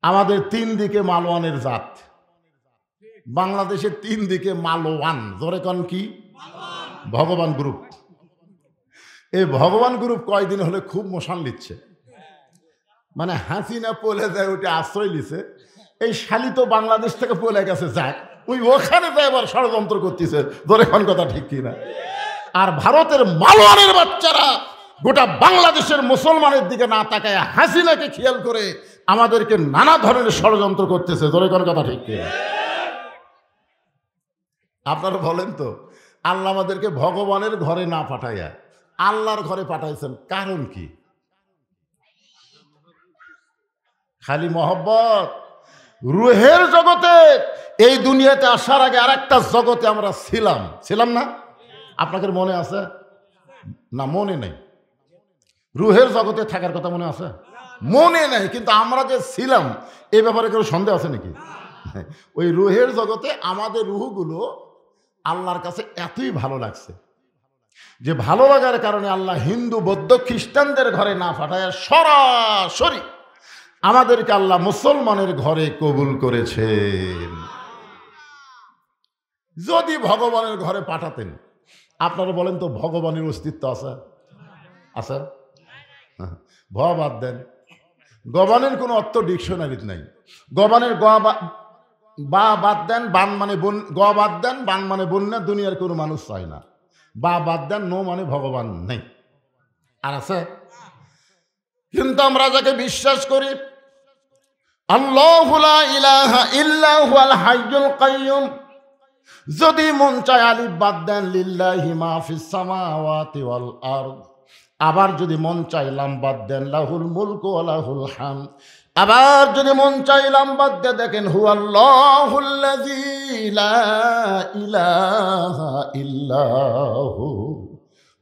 আমাদের তিন দিকে মালোয়ানের জাত, বাংলাদেশের তিন দিকে মালোয়ান। জোরে কন কি? ভগবান গ্রুপ। এই ভগবান গ্রুপ কয়দিন হলে খুব মশান লিচ্ছে, মানে হাসিনা পলে যায় ওটা আশ্রয় লিছে। এই শালি তো বাংলাদেশ থেকে পলে গেছে, যাক ওই ওখানে যায় এবার ষড়যন্ত্র করতেছে। জোরে কন কথা ঠিক কিনা? আর ভারতের মালোয়ানের বাচ্চারা গোটা বাংলাদেশের মুসলমানের দিকে না তাকায় হাসিনাকে খেয়াল করে আমাদেরকে নানা ধরনের ষড়যন্ত্র করতেছে। জোরে কোন কথা ঠিক কিনা? আপনারা বলেন তো, আল্লাহ আমাদেরকে ভগবানের ঘরে না পাঠাইয়া আল্লাহর ঘরে পাঠাইছেন, কারণ কি? খালি মহব্বত। রুহের জগতে এই দুনিয়াতে আসার আগে আর একটা জগতে আমরা ছিলাম না? আপনাদের মনে আছে না? মনে নেই। রুহের জগতে থাকার কথা মনে আছে? মনে নেই, কিন্তু আমরা যে ছিলাম এই ব্যাপারে কেউ সন্দেহ আছে নাকি? ওই রুহের জগতে আমাদের রুহগুলো আল্লাহর কাছে এতই ভালো লাগছে যে ভালো লাগার কারণে আল্লাহ হিন্দু বৌদ্ধ খ্রিস্টানদের ঘরে না পাঠায় সরাসরি আমাদেরকে আল্লাহ মুসলমানের ঘরে কবুল করেছেন। যদি ভগবানের ঘরে পাঠাতেন, আপনারা বলেন তো ভগবানের অস্তিত্ব আছে? আছে? বাদ দেন, গবানের কোনো অর্থ ডিকশনারিতে নাই। গবানের বা বাদ দেন, বান মানে বন, গ বাদ দেন, বান মানে বন্যা, দুনিয়ার কোনো মানুষ চায় না। বা বাদ দেন, নো মানে ভগবান নেই। আর আছে? কিন্তু আমরা যাকে বিশ্বাস করি, আল্লাহু লা ইলাহা ইল্লা হুয়াল হাইয়ুল কাইয়ুম, যদি মন চায় আলিফ বাদ দেন লিল্লাহি মা ফিস সামাওয়াতি ওয়াল আরদ, আবার যদি মন চাই লাম বাদ দেন লাহুল মুলকু ওয়া লাহুল হামদ, আবার যদি মন চাই লাম বাদ দিয়ে দেখেন হুয়াল্লাহুল্লাযী লা ইলাহা ইল্লাহু।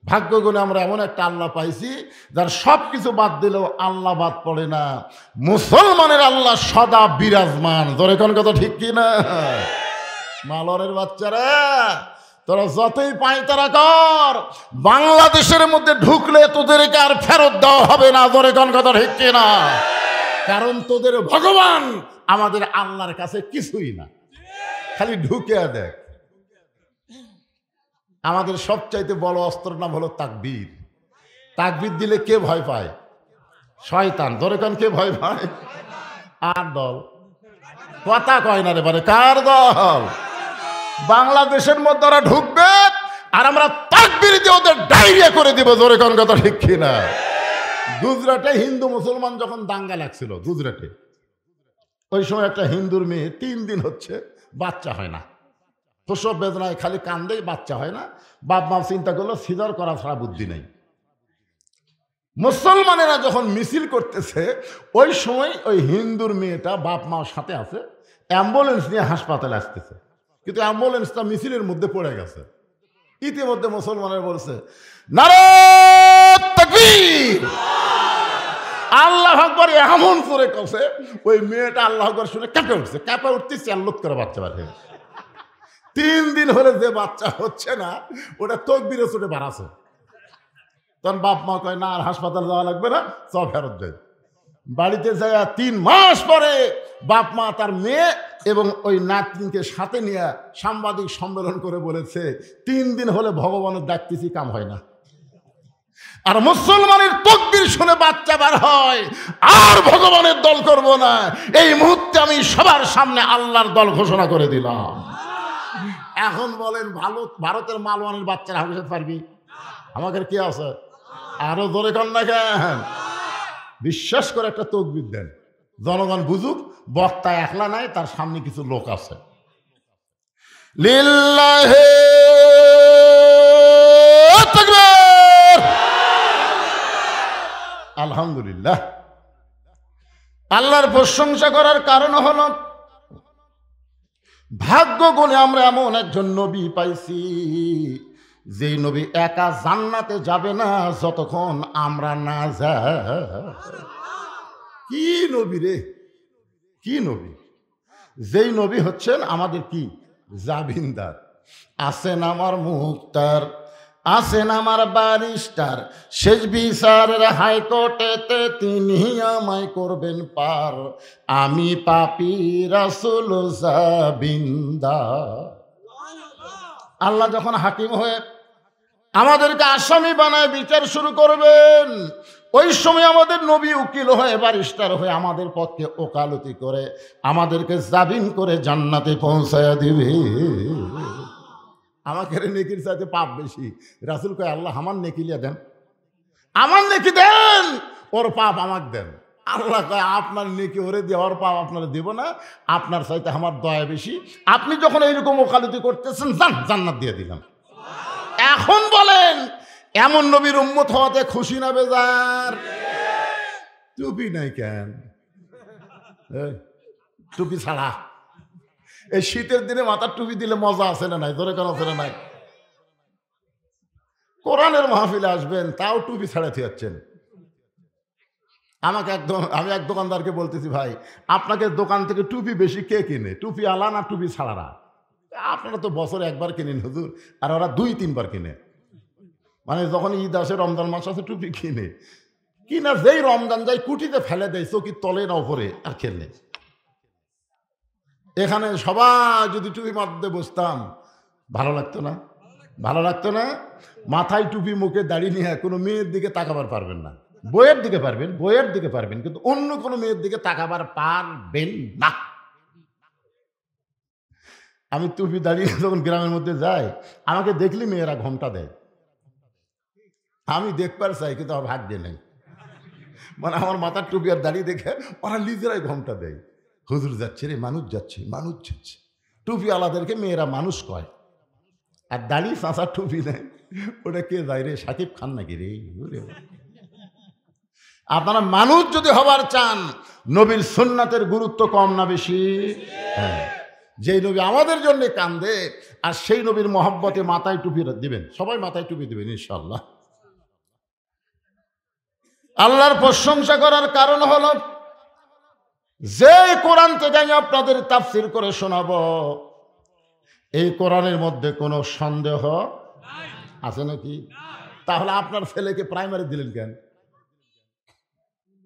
ভাগ্য গুণে আমরা এমন একটা আল্লাহ পাইছি যার সব কিছু বাদ দিলেও আল্লাহ বাদ পড়ে না। মুসলমানের আল্লাহ সদা বিরাজমান। জোরে কোন কথা ঠিক কি না? মালরের বাচ্চারা, তোরা যতই পায়তারা কর, বাংলাদেশের মধ্যে ঢুকলে তোদেরকে আর ফেরত দেওয়া হবে না। জোরে কোন কথা ঠিক কি না? কারণ তোদের ভগবান আমাদের আল্লাহর কাছে কিছুই না, খালি ঢুকে দেখ। আমাদের সবচাইতে বড় অস্ত্রের নাম হলো তাকবীর। তাকবীর দিলে কে ভয় পায়? শয়তান। ধরে কান কে ভয় পায়? আর দল কথা কয় না রে বারে, কার দল? বাংলাদেশের মধ্যে ওরা ঢুকবে আর আমরা তাকবীর দিয়ে ওদের ডায়রিয়া করে দিব। জোরে কোন কথা ঠিক কিনা? গুজরাটে হিন্দু মুসলমান যখন দাঙ্গা লাগছিল গুজরাটে, ওই সময় একটা হিন্দুর মেয়ে 3 দিন হচ্ছে বাচ্চা হয় না, প্রসব বেদনায় খালি কান্দেই, বাচ্চা হয় না। বাপ মা চিন্তা করলো সিজার করা ছাড়া বুদ্ধি নেই। মুসলমানেরা যখন মিছিল করতেছে, ওই সময় ওই হিন্দুর মেয়েটা বাপ মার সাথে আছে, অ্যাম্বুলেন্স নিয়ে হাসপাতালে আসতেছে, কিন্তু অ্যাম্বুলেন্সটা মিছিলের মধ্যে পড়ে গেছে। ইতিমধ্যে মুসলমানের বলছে নারে তাকবীর, আল্লাহু আকবার, এমন করে কছে ওই মেয়েটা আল্লাহু আকবার শুনে কেঁপে উঠছে। কেঁপে উঠতে চাল্লুত করে বাচ্চা বাড়ে। 3 দিন হলে যে বাচ্চা হচ্ছে না, ওটা তকবীরে ছুটে বাড়াছে। তখন বাপ মা কয় না আর হাসপাতাল যাওয়া লাগবে না, সব ফেরত যায়। বাড়িতে যায় 3 মাস পরে বাপ মা তার মেয়ে এবং ওই নাতনিকে সাথে নিয়ে সাংবাদিক সম্মেলন করে বলেছে 3 দিন হলে ভগবানের ডাকতেছি, কাম হয় না। আর মুসলমানের তাকবীর শুনে বাচ্চা বার হয়, আর ভগবানের দল করব না। এই মুহূর্তে আমি সবার সামনে আল্লাহর দল ঘোষণা করে দিলাম। এখন বলেন ভারতের মালওয়ানের বাচ্চারা হাফিজ পারবি? আমাদের কি আছে? আরো জোরে কর না কেন? বিশ্বাস করে একটা তাকবীর দেন, জনগণ বুঝুক বক্তা একলা নাই, তার সামনে কিছু লোক আছে। লিল্লাহি তাকবীর, আলহামদুলিল্লাহ। আল্লাহর প্রশংসা করার কারণ হলো ভাগ্য গুণে আমরা এমন একজন নবী পাইছি, যেই নবী একা জান্নাতে যাবে না যতক্ষণ আমরা না যাই। কি নবী রে, কি নবী! যেই নবী হচ্ছেন আমাদের কি জাবিনদার। আছেন আমার মুক্তার, আছেন আমার ব্যারিস্টার, শেষ বিচারের হাইকোর্টেতে তিনি আমায় করবেন পার। আমি পাপী রাসূল জাবিন্দা। আল্লাহ যখন হাকিম হয়ে আমাদেরকে আসামি বানায় বিচার শুরু করবেন, ওই সময় আমাদের নবী উকিল হয়ে ব্যারিস্টার হয়ে আমাদের পক্ষে ওকালতি করে আমাদেরকে জামিন করে জান্নাতে পৌঁছায়া দিবে। আমাকে নেকির চাইতে পাপ বেশি। রাসূল কয় আল্লাহ আমার নেকি লিয়া দেন, আমার নেকি দেন, ওর পাপ আমাকে দেন। আল্লাহ কয় আপনার নেকি ওরে দিয়ে, ওর পাপ আপনারা দেব না, আপনার চাইতে আমার দয়া বেশি। আপনি যখন এইরকম ওকালতি করতেছেন, জান্নাত দিয়ে দিলাম। এখন বলেন এমন নবীর উম্মত হওয়াতে খুশি না বেজার? টুপি নাই কেন? টুপি ছাড়া এই শীতের দিনে মাথার টুপি দিলে মজা আছে না নাই? ধরে কেন আছে না নাই? কোরআনের মাহফিলে আসবেন তাও টুপি ছাড়াতে যাচ্ছেন। আমি এক দোকানদারকে বলতেছি, ভাই আপনাকে দোকান থেকে টুপি বেশি কে কিনে, টুপি আলা না টুপি ছাড়ারা? আপনারা তো বছরে একবার কিনেন হুজুর, আর ওরা 2-3 বার কিনে। মানে যখন ঈদ আসে, রমজান মাস আছে, টুপি কিনা যেই রমজান যায় কুটিতে ফেলে দেয়, চকির তলে না উপরে, আর খেললে। এখানে সবাই যদি টুপি মাথাতে বসতাম ভালো লাগতো না? ভালো লাগতো না? মাথায় টুপি, মুখে দাড়ি নিয়ে কোনো মেয়ের দিকে তাকাবার পারবেন না। বইয়ের দিকে পারবেন, বইয়ের দিকে পারবেন, কিন্তু অন্য কোনো মেয়ের দিকে তাকাবার পারবেন না। আমি টুপি দাঁড়িয়ে যখন গ্রামের মধ্যে যাই, আমাকে দেখলি মেয়েরা ঘোমটা দেয়। আমি দেখবার চাই, কিন্তু আমার ভাগ্যে নেই। মানে আমার মাথার টুপি আর দাঁড়িয়ে দেখে ওরা নিজেরাই ঘোমটা দেয়। হুজুর যাচ্ছে রে, মানুষ যাচ্ছে, মানুষ যাচ্ছে। টুপি আলাদেরকে মেয়েরা মানুষ কয়, আর দাড়ি চাঁচার টুপি নেয়, ওটা কে যায় রে? শাকিব খান নাকি রে? আপনারা মানুষ যদি হবার চান, নবীর সুন্নাতের গুরুত্ব কম না বেশি? হ্যাঁ, যেই নবী আমাদের জন্য কান্দে, আর সেই নবীর মহব্বতে মাথায় টুপি দিবেন, সবাই মাথায় টুপি দিবেন ইনশাআল্লাহ। আল্লাহর প্রশংসা করার কারণ হলো, যে কোরআন থেকে আমি আপনাদের তাফসীর করে শোনাবো, এই কোরআনের মধ্যে কোনো সন্দেহ আছে নাকি? তাহলে আপনার ছেলেকে প্রাইমারি দিলেন কেন?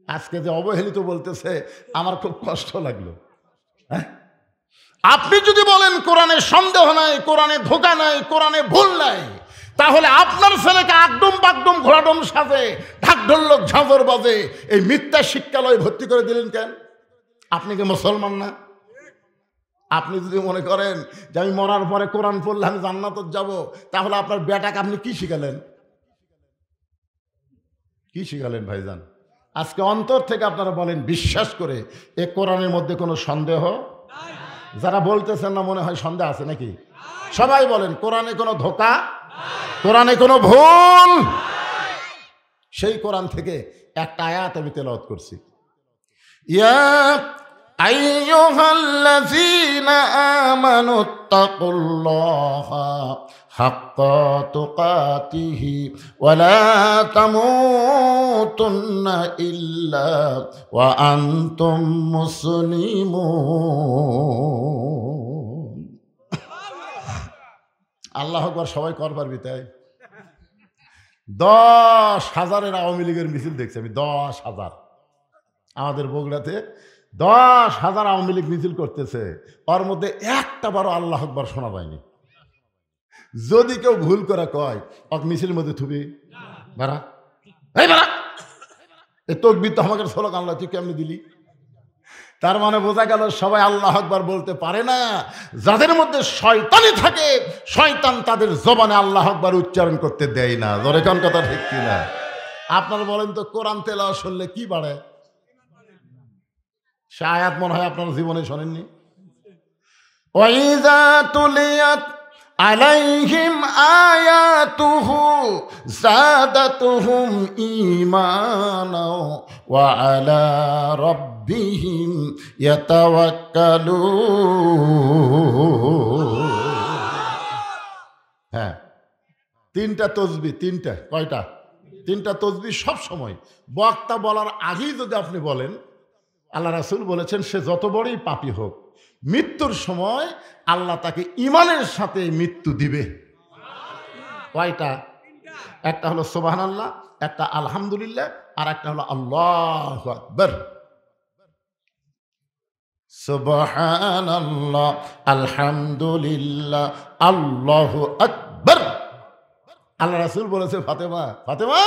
আজকে যে অবহেলিত বলতেছে, আমার খুব কষ্ট লাগলো। হ্যাঁ, আপনি যদি বলেন কোরআনে সন্দেহ নাই, কোরআনে ধোঁকা নাই, কোরআনে ভুল নাই, তাহলে আপনার ছেলেকে আকডুম বাকডুম ঘোড়াডুম সাজে, ঢাকঢোলক ঝাঁঝর বাজে এই মিথ্যা শিক্ষালয়ে ভর্তি করে দিলেন কেন? আপনি কি মুসলমান না? আপনি যদি মনে করেন যে আমি মরার পরে কোরআন পড়লে আমি জান্নাতে যাব, তাহলে আপনার বেটাকে আপনি কি শিখালেন? কি শিখালেন ভাইজান? আজকে অন্তর থেকে আপনারা বলেন, বিশ্বাস করে এ কোরআনের মধ্যে কোনো সন্দেহ? যারা বলতেছেন না, মনে হয় সন্দেহ আছে নাকি? সবাই বলেন কোরআনে কোনো ধোঁকা, কোরআনে কোনো ভুল। সেই কোরআন থেকে একটা আয়াত আমি তেলাওয়াত করছি। ইয়া আইয়ুহাল্লাযীনা আমানুত্তাকুল্লাহা হাক্কা তুকাতিহি ওয়া লা তামুতুন্না ইল্লা ওয়া আনতুম মুসলিমুন। আল্লাহু আকবার। সবাই কর পারবি তাই? 10,000-এর আওয়ামী লীগের মিছিল দেখছি আমি। 10,000 আমাদের বগুড়াতে 10,000 আওয়ামী লীগ মিছিল করতেছে, ওর মধ্যে একটা বারো আল্লাহু আকবার শোনা যায়নি। যদি কেউ ভুল করে কয়, ওকে মিছিলের মধ্যে থুবি, বাড়া এই বাড়া, এই তাকবীর তো আমাকে স্লোগান, আল্লাহ তুই কেমনি দিলি? তার মানে বোঝা গেল সবাই আল্লাহু আকবার বলতে পারে না। যাদের মধ্যে শয়তানি থাকে, শয়তান তাদের জবানে আল্লাহু আকবার উচ্চারণ করতে দেয় না। জোরে কোন কথা ঠিক কিনা? আপনারা বলেন তো, কোরআন তেলাওয়াত শুনলে কি বাড়ে? সে আয়াত মনে হয় আপনার জীবনে শোনেননি। ওয়াইযা তুলিয়াত আলাইহিম আয়াতুহু যাদাতুহুম ঈমানা ওয়া আলা রাব্বিহিম ইয়াতাওয়াক্কালুন। হ্যাঁ, 3টা তাসবিহ, 3টা কয়টা? 3টা তাসবিহ সব সময় বক্তা বলার আগেই যদি আপনি বলেন, আল্লাহ রাসূল বলেছেন সে যত বড়ই পাপী হোক, মৃত্যুর সময় আল্লাহ তাকে ঈমানের সাথে মৃত্যু দিবে। কয়টা? একটা হলো সুবহানাল্লাহ, একটা আলহামদুলিল্লাহ, আর একটা হলো আল্লাহু আকবার। সুবহানাল্লাহ, আলহামদুলিল্লাহ, আল্লাহু আকবার। আল্লাহ রাসূল বলেছে, ফাতেমা, ফাতেমা,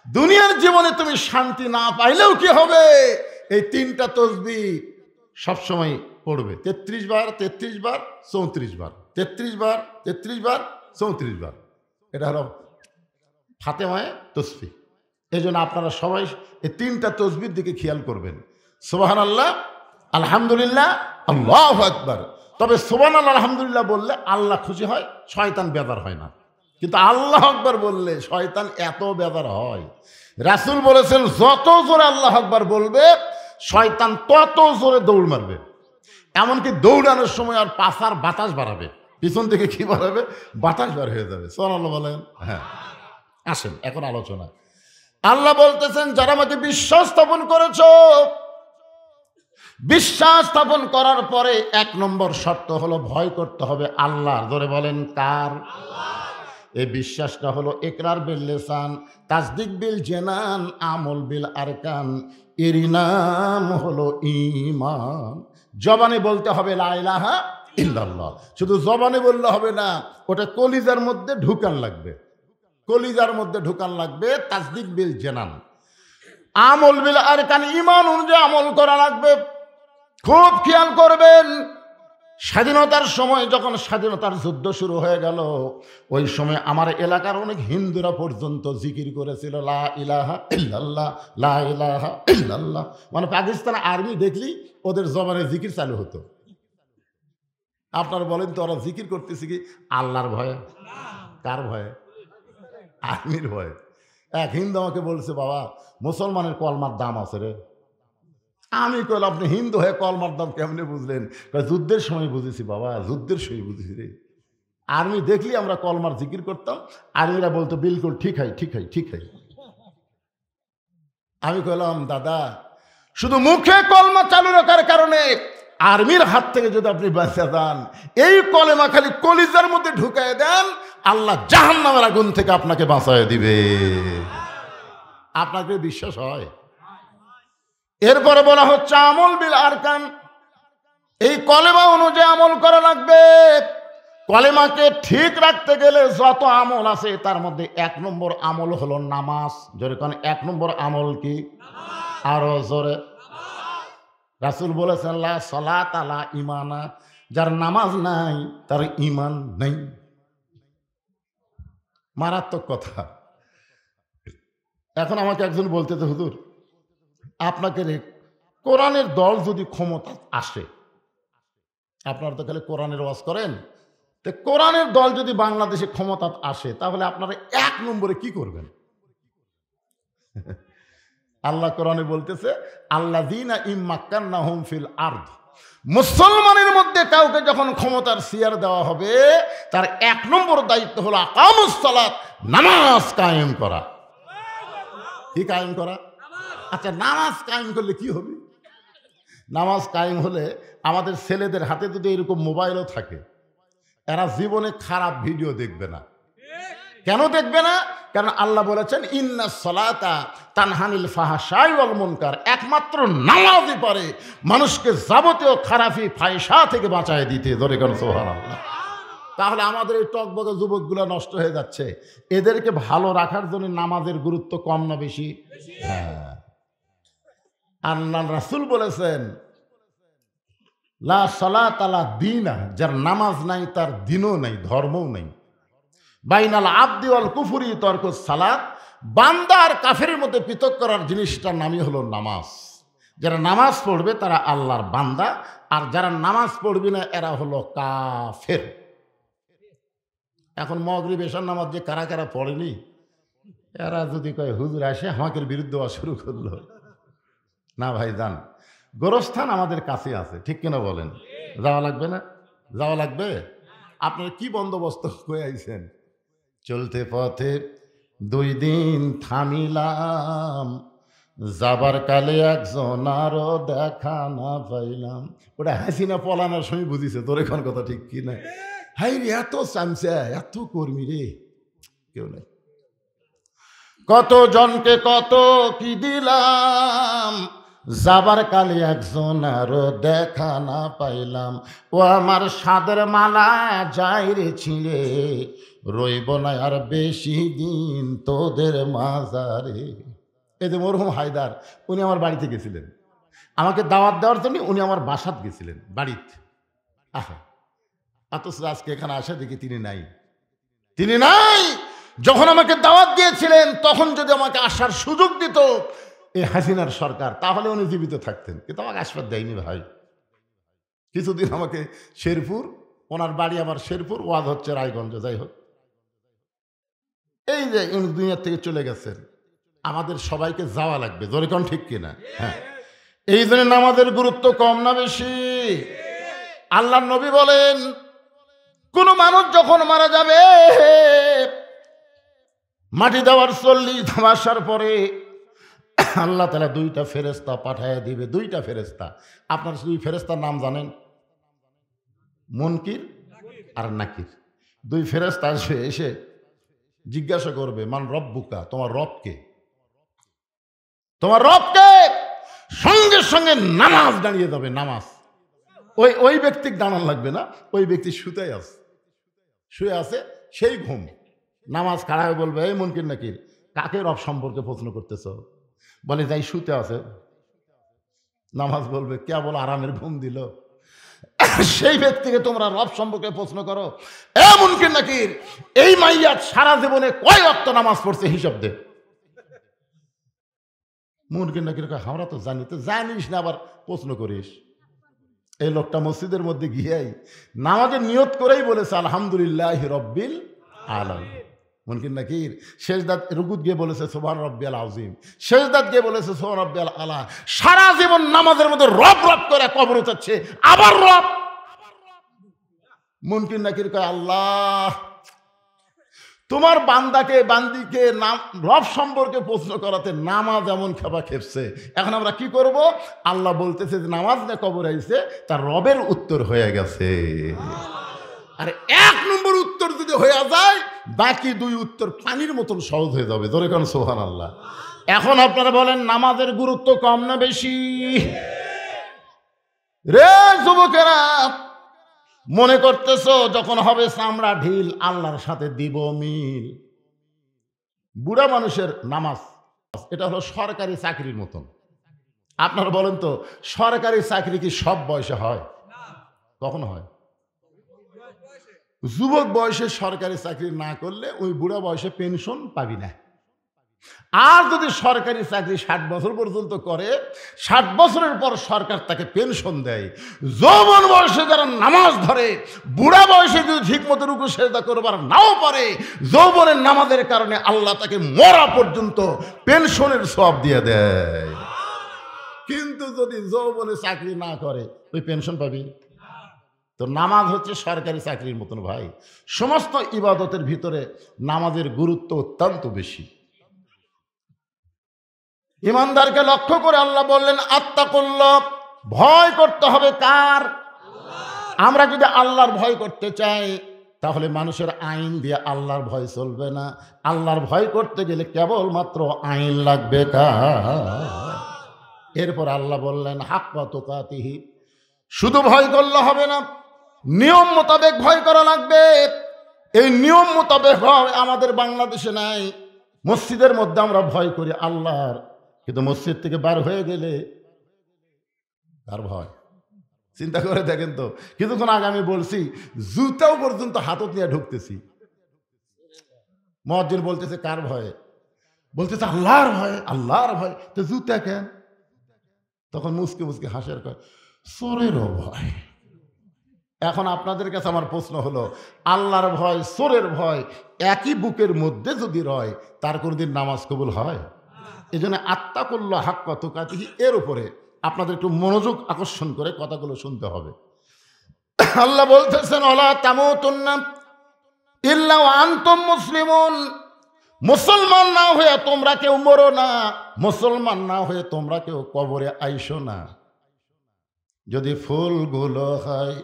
দুনিয়ার জীবনে তুমি শান্তি না পাইলেও কি হবে, এই তিনটা তাসবিহ সবসময় পড়বে। 33 বার, 33 বার, 34 বার, 33 বার, 33 বার, 34 বার। এটা হলো ফাতেমায়ে তাসবিহ। এই জন্য আপনারা সবাই এই তিনটা তাসবিহর দিকে খেয়াল করবেন। সুবহানাল্লাহ, আলহামদুলিল্লাহ, আল্লাহু আকবার। তবে সুবহানাল্লাহ, আলহামদুলিল্লাহ বললে আল্লাহ খুশি হয়, শয়তান বেজার হয় না। কিন্তু আল্লাহু আকবার বললে শয়তান এত বেজার হয়। রাসূল বলেছেন, যত জোরে আল্লাহু আকবার বলবে শয়তান তত জোরে দৌড় মারবে। এমনকি দৌড়ানোর সময় আর পাছার বাতাস বাড়াবে, পিছন থেকে কি বাড়াবে, বাতাস বার হয়ে যাবে। সুবহানাল্লাহ বলেন। হ্যাঁ, আসেন এখন আলোচনা। আল্লাহ বলতেছেন, যারা আমাকে বিশ্বাস স্থাপন করেছো, বিশ্বাস স্থাপন করার পরে 1 নম্বর শর্ত হলো ভয় করতে হবে আল্লাহ। ধরে বলেন, কার? এই বিশ্বাসটা হলো ইকরার বিল লিসান, তাসদিক বিল জানান, আমল বিল আরকান। এরই নাম হলো ঈমান। জবানে বলতে হবে লা ইলাহা ইল্লাল্লাহ। শুধু জবানে বললে হবে না, ওটা কলিজার মধ্যে ঢুকান লাগবে, কলিজার মধ্যে ঢুকান লাগবে। তাসদিক বিল জানান, আমল বিল আরকান, ঈমান অনুযায়ী আমল করা লাগবে। খুব খেয়াল করবেন, স্বাধীনতার সময় যখন স্বাধীনতার যুদ্ধ শুরু হয়ে গেল, ওই সময় আমার এলাকার অনেক হিন্দুরা পর্যন্ত জিকির করেছিল লা ইলাহা ইল্লাল্লাহ, লা ইলাহা ইল্লাল্লাহ। মানে পাকিস্তান আর্মি দেখলি ওদের জবানে জিকির চালু হতো। আপনারা বলেন তো, ওরা জিকির করতেছে কি আল্লাহর ভয়ে? কার ভয়ে? আর্মির ভয়ে। এক হিন্দু আমাকে বলছে, বাবা মুসলমানের কলমার দাম আছে রে। আমি কইলাম, আপনি হিন্দু হয়ে কলমার দাম কেমনে বুঝলেন? যুদ্ধের সময় বুঝেছি বাবা, যুদ্ধের সময় বুঝেছি রে। আর্মি দেখলি আমরা কলমার জিকির করতাম, আর্মিরা বলতো বিলকুল ঠিক হয়, ঠিক হয়, ঠিক হয়। আমি কইলাম, দাদা শুধু মুখে কলমা চালু রাখার কারণে আর্মির হাত থেকে যদি আপনি বাঁচা যান, এই কলেমা খালি কলিজার মধ্যে ঢুকায় দেন, আল্লাহ জাহান্নামের আগুন থেকে আপনাকে বাঁচায় দিবে। আপনাকে বিশ্বাস হয়? এরপরে বলা হচ্ছে আমল বিল আরকান, এই কলেমা অনুযায়ী আমল করা লাগবে। কলেমাকে ঠিক রাখতে গেলে যত আমল আছে তার মধ্যে 1 নম্বর আমল হলো নামাজ। জোরে কোন 1 নম্বর আমল কি? আরো জোরে। রাসূল বলেছেন, লা সালাত আলা ঈমানা, যার নামাজ নাই তার ঈমান নাই। মারাত্মক কথা। এখন আমাকে একজন বলতেছে, হুজুর আপনাকে কোরআনের দল যদি ক্ষমতা আসে, আপনারা তো খালি কোরআনের ওয়াজ করেন, তো কোরআনের দল যদি বাংলাদেশে ক্ষমতা আসে, তাহলে আপনারা 1 নম্বরে কি করবেন? আল্লাহ কোরআনে বলতেছে, আল্লাযীনা ইম্মাক্কান্নাহুম ফিল আরদ, মুসলমানের মধ্যে কাউকে যখন ক্ষমতার চেয়ার দেওয়া হবে, তার 1 নম্বর দায়িত্ব হলো আকামুস সালাত, নামাজ কায়েম করা। কি কায়েম করা? আচ্ছা, নামাজ কায়েম করলে কি হবে? নামাজ কায়েম হলে আমাদের ছেলেদের হাতে যদি এরকম মোবাইলও থাকে, এরা জীবনে খারাপ ভিডিও দেখবে না। কেন দেখবে না? কারণ আল্লাহ বলেছেন, ইন্নাস সালাতা তানহানিল ফাহশাই ওয়াল মুনকার। একমাত্র নামাজই পারে মানুষকে যাবতীয় খারাপি ফাহিশা থেকে বাঁচায় দিতে। ধরে কেন সুবহানাল্লাহ। তাহলে আমাদের এই টকবগে যুবকগুলো নষ্ট হয়ে যাচ্ছে। এদেরকে ভালো রাখার জন্য নামাজের গুরুত্ব কম না বেশি? হ্যাঁ। আল্লাহ রাসূল বলেছেন, লা সালাত আলা দীনা, যার নামাজ নাই তার দিনও নাই, ধর্মও নাই। বাইনাল আবদি ওয়াল কুফরি তরকুস সালাত, বান্দা আর কাফেরের মধ্যে পৃথক করার জিনিসটার নামই হলো নামাজ। যারা নামাজ পড়বে তারা আল্লাহর বান্দা, আর যারা নামাজ পড়বে না এরা হলো কাফের। এখন মাগরিব এশার নামাজ যে কারা কারা পড়েনি, এরা যদি কয় হুজুর আসে আমাকে বিরুদ্ধে হওয়া শুরু করলো, না ভাই যান, গোরস্থান আমাদের কাছে আছে, ঠিক কিনা বলেন? যাওয়া লাগবে না? যাওয়া লাগবে। আপনারা কি বন্দোবস্ত হয়ে আইছেন? চলতে পথে 2 দিন থামিলাম, যাবার কালে একজন আরো দেখা না পাইলাম। ওটা হাসিনা পলানোর সময় বুঝিছে, তোর এখন কথা ঠিক কি না? হাই রে, এত চামচা, এত কর্মী রে, কেউ নাই। কত জনকে কত কি দিলাম, যাবার কালে একজন আরো দেখা না পাইলাম। ও আমার সাদের মালা যাই রে ছিঁড়ে, রইব না আর বেশি দিন তোদের মাজারে। এই যে মরহুম হায়দার, উনি আমার বাড়িতে গেছিলেন, আমাকে দাওয়াত দেওয়ার জন্য উনি আমার বাসাত গেছিলেন বাড়িতে। আহা, অথচ আজকে এখানে আসা দেখি তিনি নাই, তিনি নাই। যখন আমাকে দাওয়াত দিয়েছিলেন তখন যদি আমাকে আসার সুযোগ দিত এই হাসিনার সরকার, তাহলে উনি জীবিত থাকতেন, কিন্তু আমাকে আশীর্বাদ দেয়নি ভাই। কিছুদিন আমাকে শেরপুর, ওনার বাড়ি আমার শেরপুর, ওয়াজ হচ্ছে রায়গঞ্জ, যাই হোক, এই যে উনি দুনিয়ার থেকে চলে গেছেন, আমাদের সবাইকে যাওয়া লাগবে, জোরে কোন ঠিক কিনা? হ্যাঁ, এই জন্য নামাজের গুরুত্ব কম না বেশি? আল্লাহর নবী বলেন, কোন মানুষ যখন মারা যাবে, মাটি দেওয়ার 40 ধামাসার পরে আল্লাহ তাআলা 2টা ফেরেশতা পাঠায় দিবে, 2টা ফেরেশতা। আপনার 2 ফেরেশতার নাম জানেন? মুনকির আর নাকির। 2 ফেরেশতা আসবে, এসে জিজ্ঞাসা করবে, মান রব্বুকা, তোমার রব কে? তোমার রব কে? সঙ্গে সঙ্গে নামাজ দাঁড়িয়ে যাবে, নামাজ। ওই ব্যক্তিকে দাঁড়ান লাগবে না, ওই ব্যক্তি শুয়ে আছে, সেই ঘুম। নামাজ খাড়া হয়ে বলবে, এই মুনকির নাকির, কাকে রব সম্পর্কে প্রশ্ন করতেছ? বলে, যাই শুতে আছে। নামাজ বলবে, কেবল আরামের ঘুম দিল, সেই ব্যক্তিকে তোমরা রব সম্পর্কে প্রশ্ন করো? এ মুনকির নাকির, এই মাইয়া সারা জীবনে কয় ওয়াক্ত নামাজ পড়ছে, হিসাব দে। মুনকির নাকির কয়, আমরা তো জানি। তো জানিস না আবার প্রশ্ন করিস? এই লোকটা মসজিদের মধ্যে গিয়েই নামাজের নিয়ত করেই বলেছে, আলহামদুলিল্লাহ রব্বিল আলামিন। মুনকির নাকির শেষদাত রুকুত গিয়ে বলেছে, সুবহান রাব্বিয়াল আযীম। শেষদাত গিয়ে বলেছে, সুবহান রাব্বিয়াল আলা। সারা জীবন নামাজের মধ্যে রব রব করে কবরে যাচ্ছে, আবার রব। মুনকির নাকির কয়, আল্লাহ, তোমার বান্দিকে নাম রব সম্পর্কে প্রশ্ন করাতে নামাজ এমন খেপা খেপছে, এখন আমরা কি করব? আল্লাহ বলতেছে যে নামাজ না কবর আইছে, তার রবের উত্তর হয়ে গেছে। আরে 1 নম্বর উত্তর যদি হয়ে যায়, বাকি 2 উত্তর পানির মতন সহজ হয়ে যাবে, ধরে কোন সুবহানাল্লাহ। এখন আপনারা বলেন, নামাজের গুরুত্ব কম না বেশি? রে যুবকেরা, মনে করতেছো যখন হবে চামড়া ঢিল, আল্লাহর সাথে দিব মিল। বুড়া মানুষের নামাজ, এটা হলো সরকারি চাকরির মতন। আপনারা বলেন তো, সরকারি চাকরি কি সব বয়সে হয়? কখন হয়? যুবক বয়সে সরকারি চাকরি না করলে ওই বুড়া বয়সে পেনশন পাবি না। আর যদি সরকারি চাকরি 60 বছর পর্যন্ত করে, 60 বছরের পর সরকার তাকে পেনশন দেয়। যৌবন বয়সে যারা নামাজ ধরে, বুড়া বয়সে যদি ঠিক মতো রুকু সেজদা করবার নাও পারে, যৌবনের নামাজের কারণে আল্লাহ তাকে মরা পর্যন্ত পেনশনের সওয়াব দিয়ে দেয়। কিন্তু যদি যৌবনে চাকরি না করে, তুই পেনশন পাবি? তো নামাজ হচ্ছে সরকারি চাকরির মতন ভাই। সমস্ত ইবাদতের ভিতরে নামাজের গুরুত্ব অত্যন্ত বেশি। ইমানদারকে লক্ষ্য করে আল্লাহ বললেন, আত্তাকুল্লাহ, ভয় করতে হবে কার? আমরা যদি আল্লাহর ভয় করতে চাই, তাহলে মানুষের আইন দিয়ে আল্লাহর ভয় চলবে না। আল্লাহর ভয় করতে গেলে কেবলমাত্র আইন লাগবে কার? এরপর আল্লাহ বললেন, হাক্কা তুকাতিহি, শুধু ভয় করলে হবে না, নিয়ম মোতাবেক ভয় করা লাগবে। এই নিয়ম মোতাবেক ভয় আমাদের বাংলাদেশে নাই। মসজিদের মধ্যে আমরা ভয় করি আল্লাহর, কিন্তু মসজিদ থেকে বার হয়ে গেলে কার ভয়? চিন্তা করে দেখেন তো। কিছুক্ষণ আগে আমি বলছি, জুতাও পর্যন্ত হাতত নিয়ে ঢুকতেছি। মুয়াজ্জিন বলতেছে কার ভয়ে? বলতেছে আল্লাহর ভয়ে। আল্লাহর ভয় তো জুতা কেন? তখন মুসকে মুসকে হাসের কয়, চোরেরও ভয়। এখন আপনাদের কাছে আমার প্রশ্ন হলো, আল্লাহর ভয়, চোরের ভয় একই বুকের মধ্যে যদি রয়, তার কোনদিন নামাজ কবুল হয়? এই জন্য আত্তাকুল্লাহ হাক্কা তুকাতিহি, এর উপরে আপনাদের একটু মনোযোগ আকর্ষণ করে কথাগুলো শুনতে হবে। আল্লাহ বলতেছেন, ওয়ালা তামুতুন্না ইল্লা ওয়া আনতুম মুসলিমুন, মুসলমান না হয়ে তোমরা কেউ মরো না, মুসলমান না হয়ে তোমরা কেউ কবরে আইসো না। যদি ফুলগুলো হয়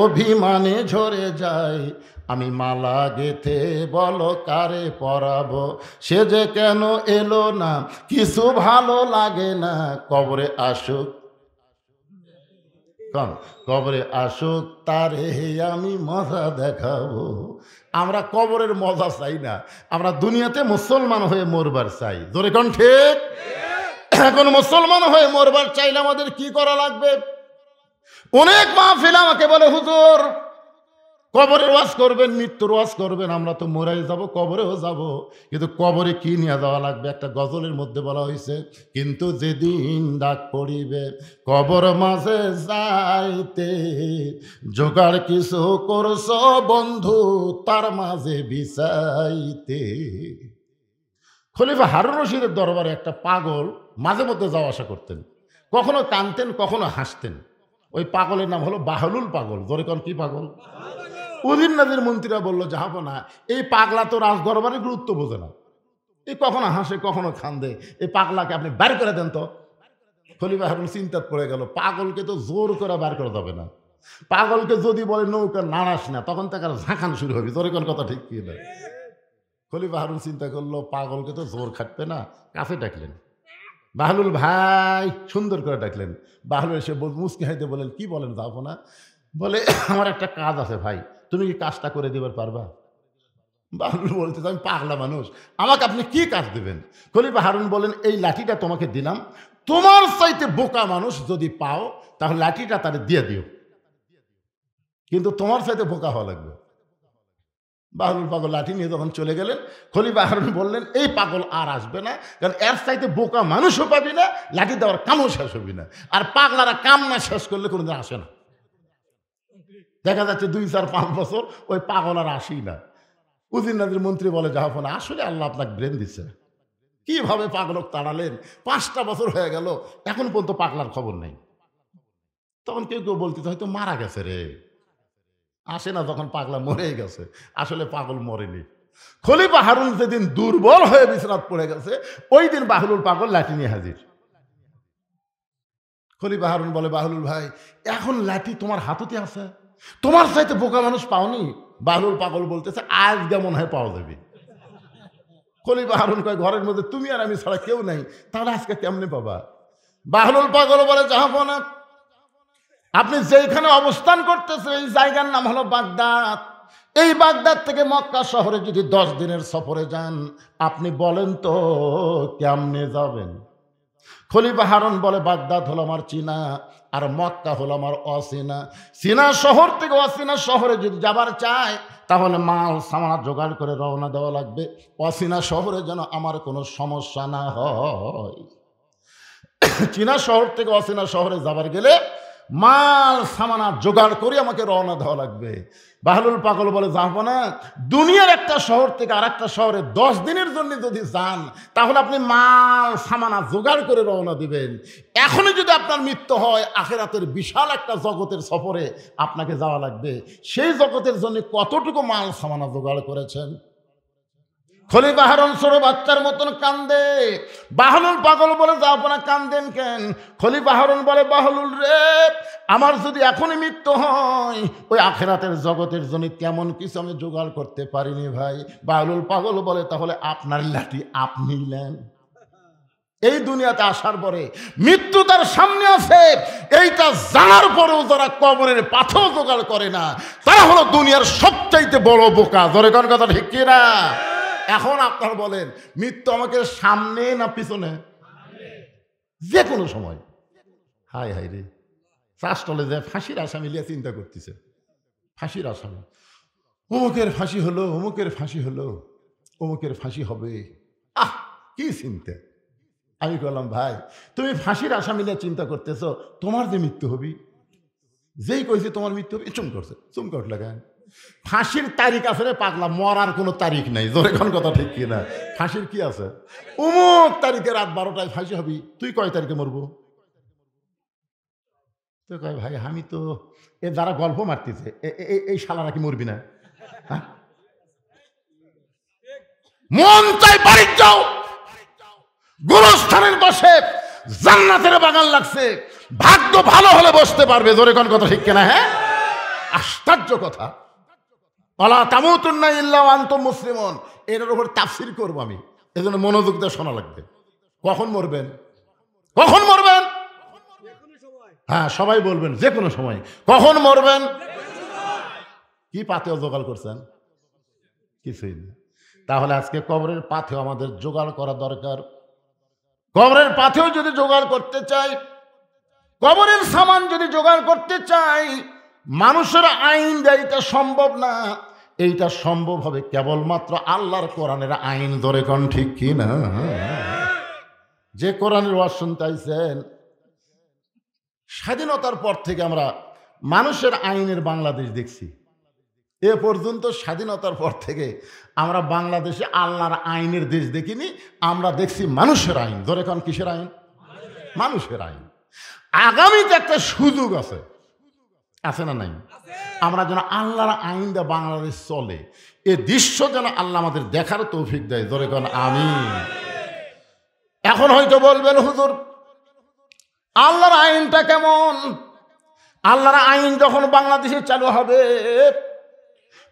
অভিমানে ঝরে যায়, আমি মালা গেথে বলো কারে পরাবো, সে যে কেন এলো না, কিছু ভালো লাগে না, কবরে আসুক, কন কবরে আসুক তারে আমি মজা দেখাবো। আমরা কবরের মজা চাই না, আমরা দুনিয়াতে মুসলমান হয়ে মরবার চাই। জোরে কোন ঠিক? এখন মুসলমান হয়ে মরবার চাইলে আমাদের কি করা লাগবে? অনেক মাহফিল আমাকে বলে, হুজুর কবরের ওয়াজ করবেন, মৃত্যুর ওয়াজ করবেন, আমরা তো মরাই যাব, কবরেও যাব, কিন্তু কবরে কি নিয়ে যাওয়া লাগবে? একটা গজলের মধ্যে বলা হয়েছে, কিন্তু যেদিন ডাক পড়িবে কবর মাঝে যাইতে, জোগাড় কিছু করছ বন্ধু তার মাঝে বিছাইতে। খলিফা হারুন রশিদের দরবারে একটা পাগল মাঝে মধ্যে যাওয়া আসা করতেন, কখনো কাঁদতেন কখনো হাসতেন। ওই পাগলের নাম হলো বাহলুল পাগল। জোরে কোন কি পাগল? উজির নাজির মন্ত্রীরা বলল, জাহাপনা এই পাগলা তো রাজ দরবারের গুরুত্ব বোঝে না, এই কখনো হাসে কখনো কাঁদে, এই পাগলাকে আপনি বের করে দেন তো। খলিফা হারুন চিন্তাত পড়ে গেল, পাগলকে তো জোর করে বের করা যাবে না, পাগলকে যদি বলে নৌকা নাড়াস না, তখন তাকে ঝাঁকান শুরু হবে। জোরে কোন কথা ঠিক কি না? খলিফা হারুন চিন্তা করলো, পাগলকে তো জোর খাটবে না, কাছে ডাকলেন, বাহলুল ভাই, সুন্দর করে ডাকলেন। বাহলুল এসে মুসকি হাইতে বলেন, কি বলেন জাহাপনা? বলে, আমার একটা কাজ আছে ভাই, তুমি কি কাজটা করে দিবার পারবা? বাহলুল বলতে, আমি পাগলা মানুষ, আমাকে আপনি কি কাজ দেবেন? খলিফা হারুন বলেন, এই লাঠিটা তোমাকে দিলাম, তোমার চাইতে বোকা মানুষ যদি পাও তাহলে লাঠিটা তারে দিয়ে দিও, কিন্তু তোমার চাইতে বোকা হওয়া লাগবে। বাহলুল পাগল লাঠি নিয়ে যখন চলে গেলেন, খলিফা হারুন বললেন, এই পাগল আর আসবে না, কারণ এর চাইতে বোকা মানুষও পাবি না, লাঠি দেওয়ার কামও শেষ হবি না, আর পাগলারা কাম না শেষ করলে কোনোদিন আসে না। দেখা যাচ্ছে 2-4-5 বছর ওই পাগল আর আসি না। উজির নাজির মন্ত্রী বলে, জাহাপনা আসলে আল্লাহ আপনাকে ব্রেন দিচ্ছে, কিভাবে পাগলক তাড়ালেন, 5টা বছর হয়ে গেল এখন পর্যন্ত পাগলার খবর নেই। তখন কেউ কেউ বলতেছে হয়তো মারা গেছে রে, আসে না যখন পাগলা মরেই গেছে, আসলে পাগল মরেনি। খলিফা হারুন যেদিন দুর্বল হয়ে বিছানাত পড়ে গেছে, ওই দিন বাহলুল পাগল লাঠি নিয়ে হাজির। খলিফা হারুন বলে, বাহলুল ভাই এখন লাঠি তোমার হাততে আছে, তোমার চাইতে বোকা মানুষ পাওনি? বাহলুল পাগল বলতেছে, আজ যেমন হয় পাওয়া যাবে। খলিফা হারুন কয়, ঘরের মধ্যে তুমি আর আমি ছাড়া কেউ নাই, তাহলে আজকে কেমনে পাবা? বাহলুল পাগল বলে, জাহাপনা আপনি যেখানে অবস্থান করতেছেন এই জায়গার নাম হলো বাগদাদ, এই বাগদাদ থেকে মক্কা শহরে যদি 10 দিনের সফরে যান, আপনি বলেন তো কেমনে যাবেন? খলিফা হারুন বলে, বাগদাদ হলো আমার চীনা, আর মক্কা হলো আমার অচেনা, চীনা শহর থেকে অচেনা শহরে যদি যাবার চায় তাহলে মাল সামানা জোগাড় করে রওনা দেওয়া লাগবে, অচেনা শহরে যেন আমার কোনো সমস্যা না হয়। চীনা শহর থেকে অচেনা শহরে যাবার গেলে মাল সামানা জোগাড় করে আমাকে রওনা দেওয়া লাগবে। বাহলুল পাগল বলে, জাহাপনা দুনিয়ার একটা শহর থেকে আর একটা শহরে 10 দিনের জন্য যদি যান তাহলে আপনি মাল সামানা জোগাড় করে রওনা দিবেন, এখনই যদি আপনার মৃত্যু হয় আখিরাতের বিশাল একটা জগতের সফরে আপনাকে যাওয়া লাগবে, সেই জগতের জন্য কতটুকু মাল সামানা জোগাড় করেছেন? খলিফা হারুন ছোট বাচ্চার মতন কান্দে। বাহলুল পাগল বলে, জাহাপনা কান্দেন কেন? খলিফা হারুন বলে, বাহলুল রে, আমার যদি এখনই মৃত্যু হয় ওই আখিরাতের জগতের জন্য তেমন কিছু আমি জোগাড় করতে পারিনি ভাই। বাহলুল পাগল বলে, তাহলে আপনার লাঠি আপনি নেন। এই দুনিয়াতে আসার পরে মৃত্যু তার সামনে আছে, এইটা জানার পরেও যারা কবরের পাথর জোগাড় করে না তারা হলো দুনিয়ার সবচাইতে বড় বোকা। জোরে কোন কথা ঠিক কিনা? এখন আপনার বলেন, মৃত্যু আমাকে সামনে না পিছনে? যে কোনো সময়। হাই হাই রে, চাষটলে যে ফাঁসির আসামি লিয়ে চিন্তা করতেছে, ফাঁসির আসামি, অমুকের ফাঁসি হলো, অমুকের ফাঁসি হলো, অমুকের ফাঁসি হবে, আহ কি চিন্তা। আমি বললাম, ভাই তুমি ফাঁসির আসামি নিয়ে চিন্তা করতেছ, তোমার যে মৃত্যু হবি, যেই কইছে তোমার মৃত্যু হবে চুম করছে, চুম কট লাগান। ফাঁসির তারিখ আছে রে পাগলা, মরার কোনো তারিখ নাই। জোরে কোন কথা ঠিক কিনা? ফাঁসির কি আছে? অমুক তারিখে রাত 12টায় ফাঁসি হবি, তুই কয় তারিখে মরবো? তো কয়, ভাই আমি তো এ যারা গল্প মারতেছে এই শালারা কি মরবি না? মন চাই বাড়ি যাও, গোরস্থানের বসে জান্নাতের বাগান লাগছে, ভাগ্য ভালো হলে বসতে পারবে। জোরে কোন কথা ঠিক কিনা? হ্যাঁ, আশ্চর্য কথা। ওয়ালা তামুতুন্না ইল্লা ওয়া আনতুম মুসলিমুন, এটার উপর তাফসীর করব আমি, এজন্য মনোযোগ দিয়ে শোনা লাগবে। কখন মরবেন? কখন মরবেন? হ্যাঁ, সবাই বলবেন যে কোনো সময়। কখন মরবেন? কি পাথেও জোগাড় করছেন? কিছুই না। তাহলে আজকে কবরের পাথেও আমাদের জোগাড় করা দরকার। কবরের পাথেও যদি জোগাড় করতে চাই, কবরের সামান যদি জোগাড় করতে চাই, মানুষের আইন দেয় এটা সম্ভব না। এইটা সম্ভব হবে কেবলমাত্র আল্লাহর কোরআনের আইন। ধরে কোন ঠিক কি না? যে কোরআনের ওয়াজ শুনতে আইছেন, স্বাধীনতার পর থেকে আমরা মানুষের আইনের বাংলাদেশ দেখছি। এ পর্যন্ত স্বাধীনতার পর থেকে আমরা বাংলাদেশে আল্লাহর আইনের দেশ দেখিনি, আমরা দেখছি মানুষের আইন। ধরে কোন কিসের আইন? মানুষের আইন। আগামীতে একটা সুযোগ আছে, আছে না নাই? আমরা যেন আল্লাহর আইন দিয়ে বাংলাদেশ চলে, এ দৃশ্য যেন আল্লাহ আমাদের দেখার তৌফিক দেয়। ধরে কোন আমিন। এখন হয়তো বলবেন, হুজুর আল্লাহর আইনটা কেমন? আল্লাহর আইন যখন বাংলাদেশে চালু হবে,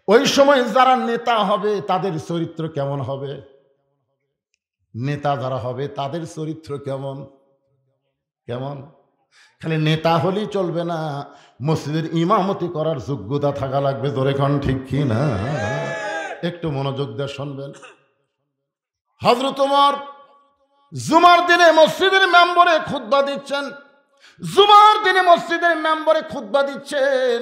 ওই সময় যারা নেতা হবে তাদের চরিত্র কেমন হবে? নেতা যারা হবে তাদের চরিত্র কেমন কেমন? খালি নেতা হলেই চলবে না, মসজিদের ইমামতি করার যোগ্যতা থাকা লাগবে। ধরে কোন ঠিক কি না? একটু মনোযোগ দিয়ে শুনবেন। হযরত ওমর জুমার দিনে মসজিদের মেম্বরে খুতবা দিচ্ছেন। জুমার দিনে মসজিদের মেম্বরে খুতবা দিচ্ছেন।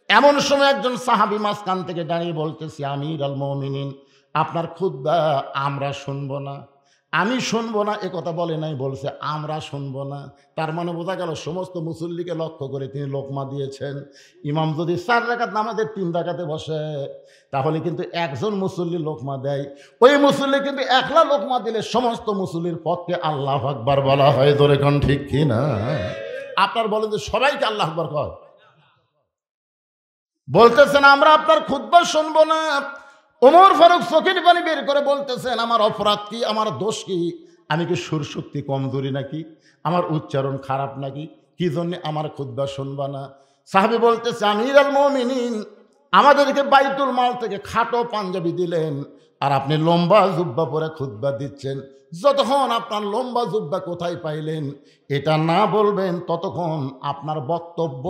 এমন সময় একজন সাহাবী মাঝখান থেকে দাঁড়িয়ে বলতেছে, আমির আল মুমিনিন, আপনার খুতবা আমরা শুনবো না। আমি শুনবো না এ কথা বলে নাই, বলছে আমরা শুনবো না। তার মানে বোঝা গেল সমস্ত মুসল্লিকে লক্ষ্য করে তিনি লোকমা দিয়েছেন। ইমাম যদি 4 রাকাত নামাজের 3 রাকাতে বসে, তাহলে কিন্তু একজন মুসল্লি লোকমা দেয়। ওই মুসল্লি কিন্তু একলা লোকমা দিলে সমস্ত মুসল্লির পক্ষে আল্লাহু আকবার বলা হয়। ধরে কোন ঠিক কি না? আপনার বলেন যে সবাইকে আল্লাহু আকবার কয়? বলতেছেন আমরা আপনার খুতবা শুনবো না। ওমর ফারুক চোখের পানি বের করে বলতেছেন, আমার অপরাধ কি? আমার দোষ কি? আমি কি সুর শক্তি কমজোরি নাকি? আমার উচ্চারণ খারাপ নাকি? কি জন্য আমার খুতবা শুনবা না? সাহাবী বলতেছে, আমির আল মুমিনিন, আমাদেরকে বাইতুল মাল থেকে খাটো পাঞ্জাবি দিলেন, আর আপনি লম্বা জুব্বা পরে খুতবা দিচ্ছেন। যতক্ষণ আপনার লম্বা জুব্বা কোথায় পাইলেন এটা না বলবেন, ততক্ষণ আপনার বক্তব্য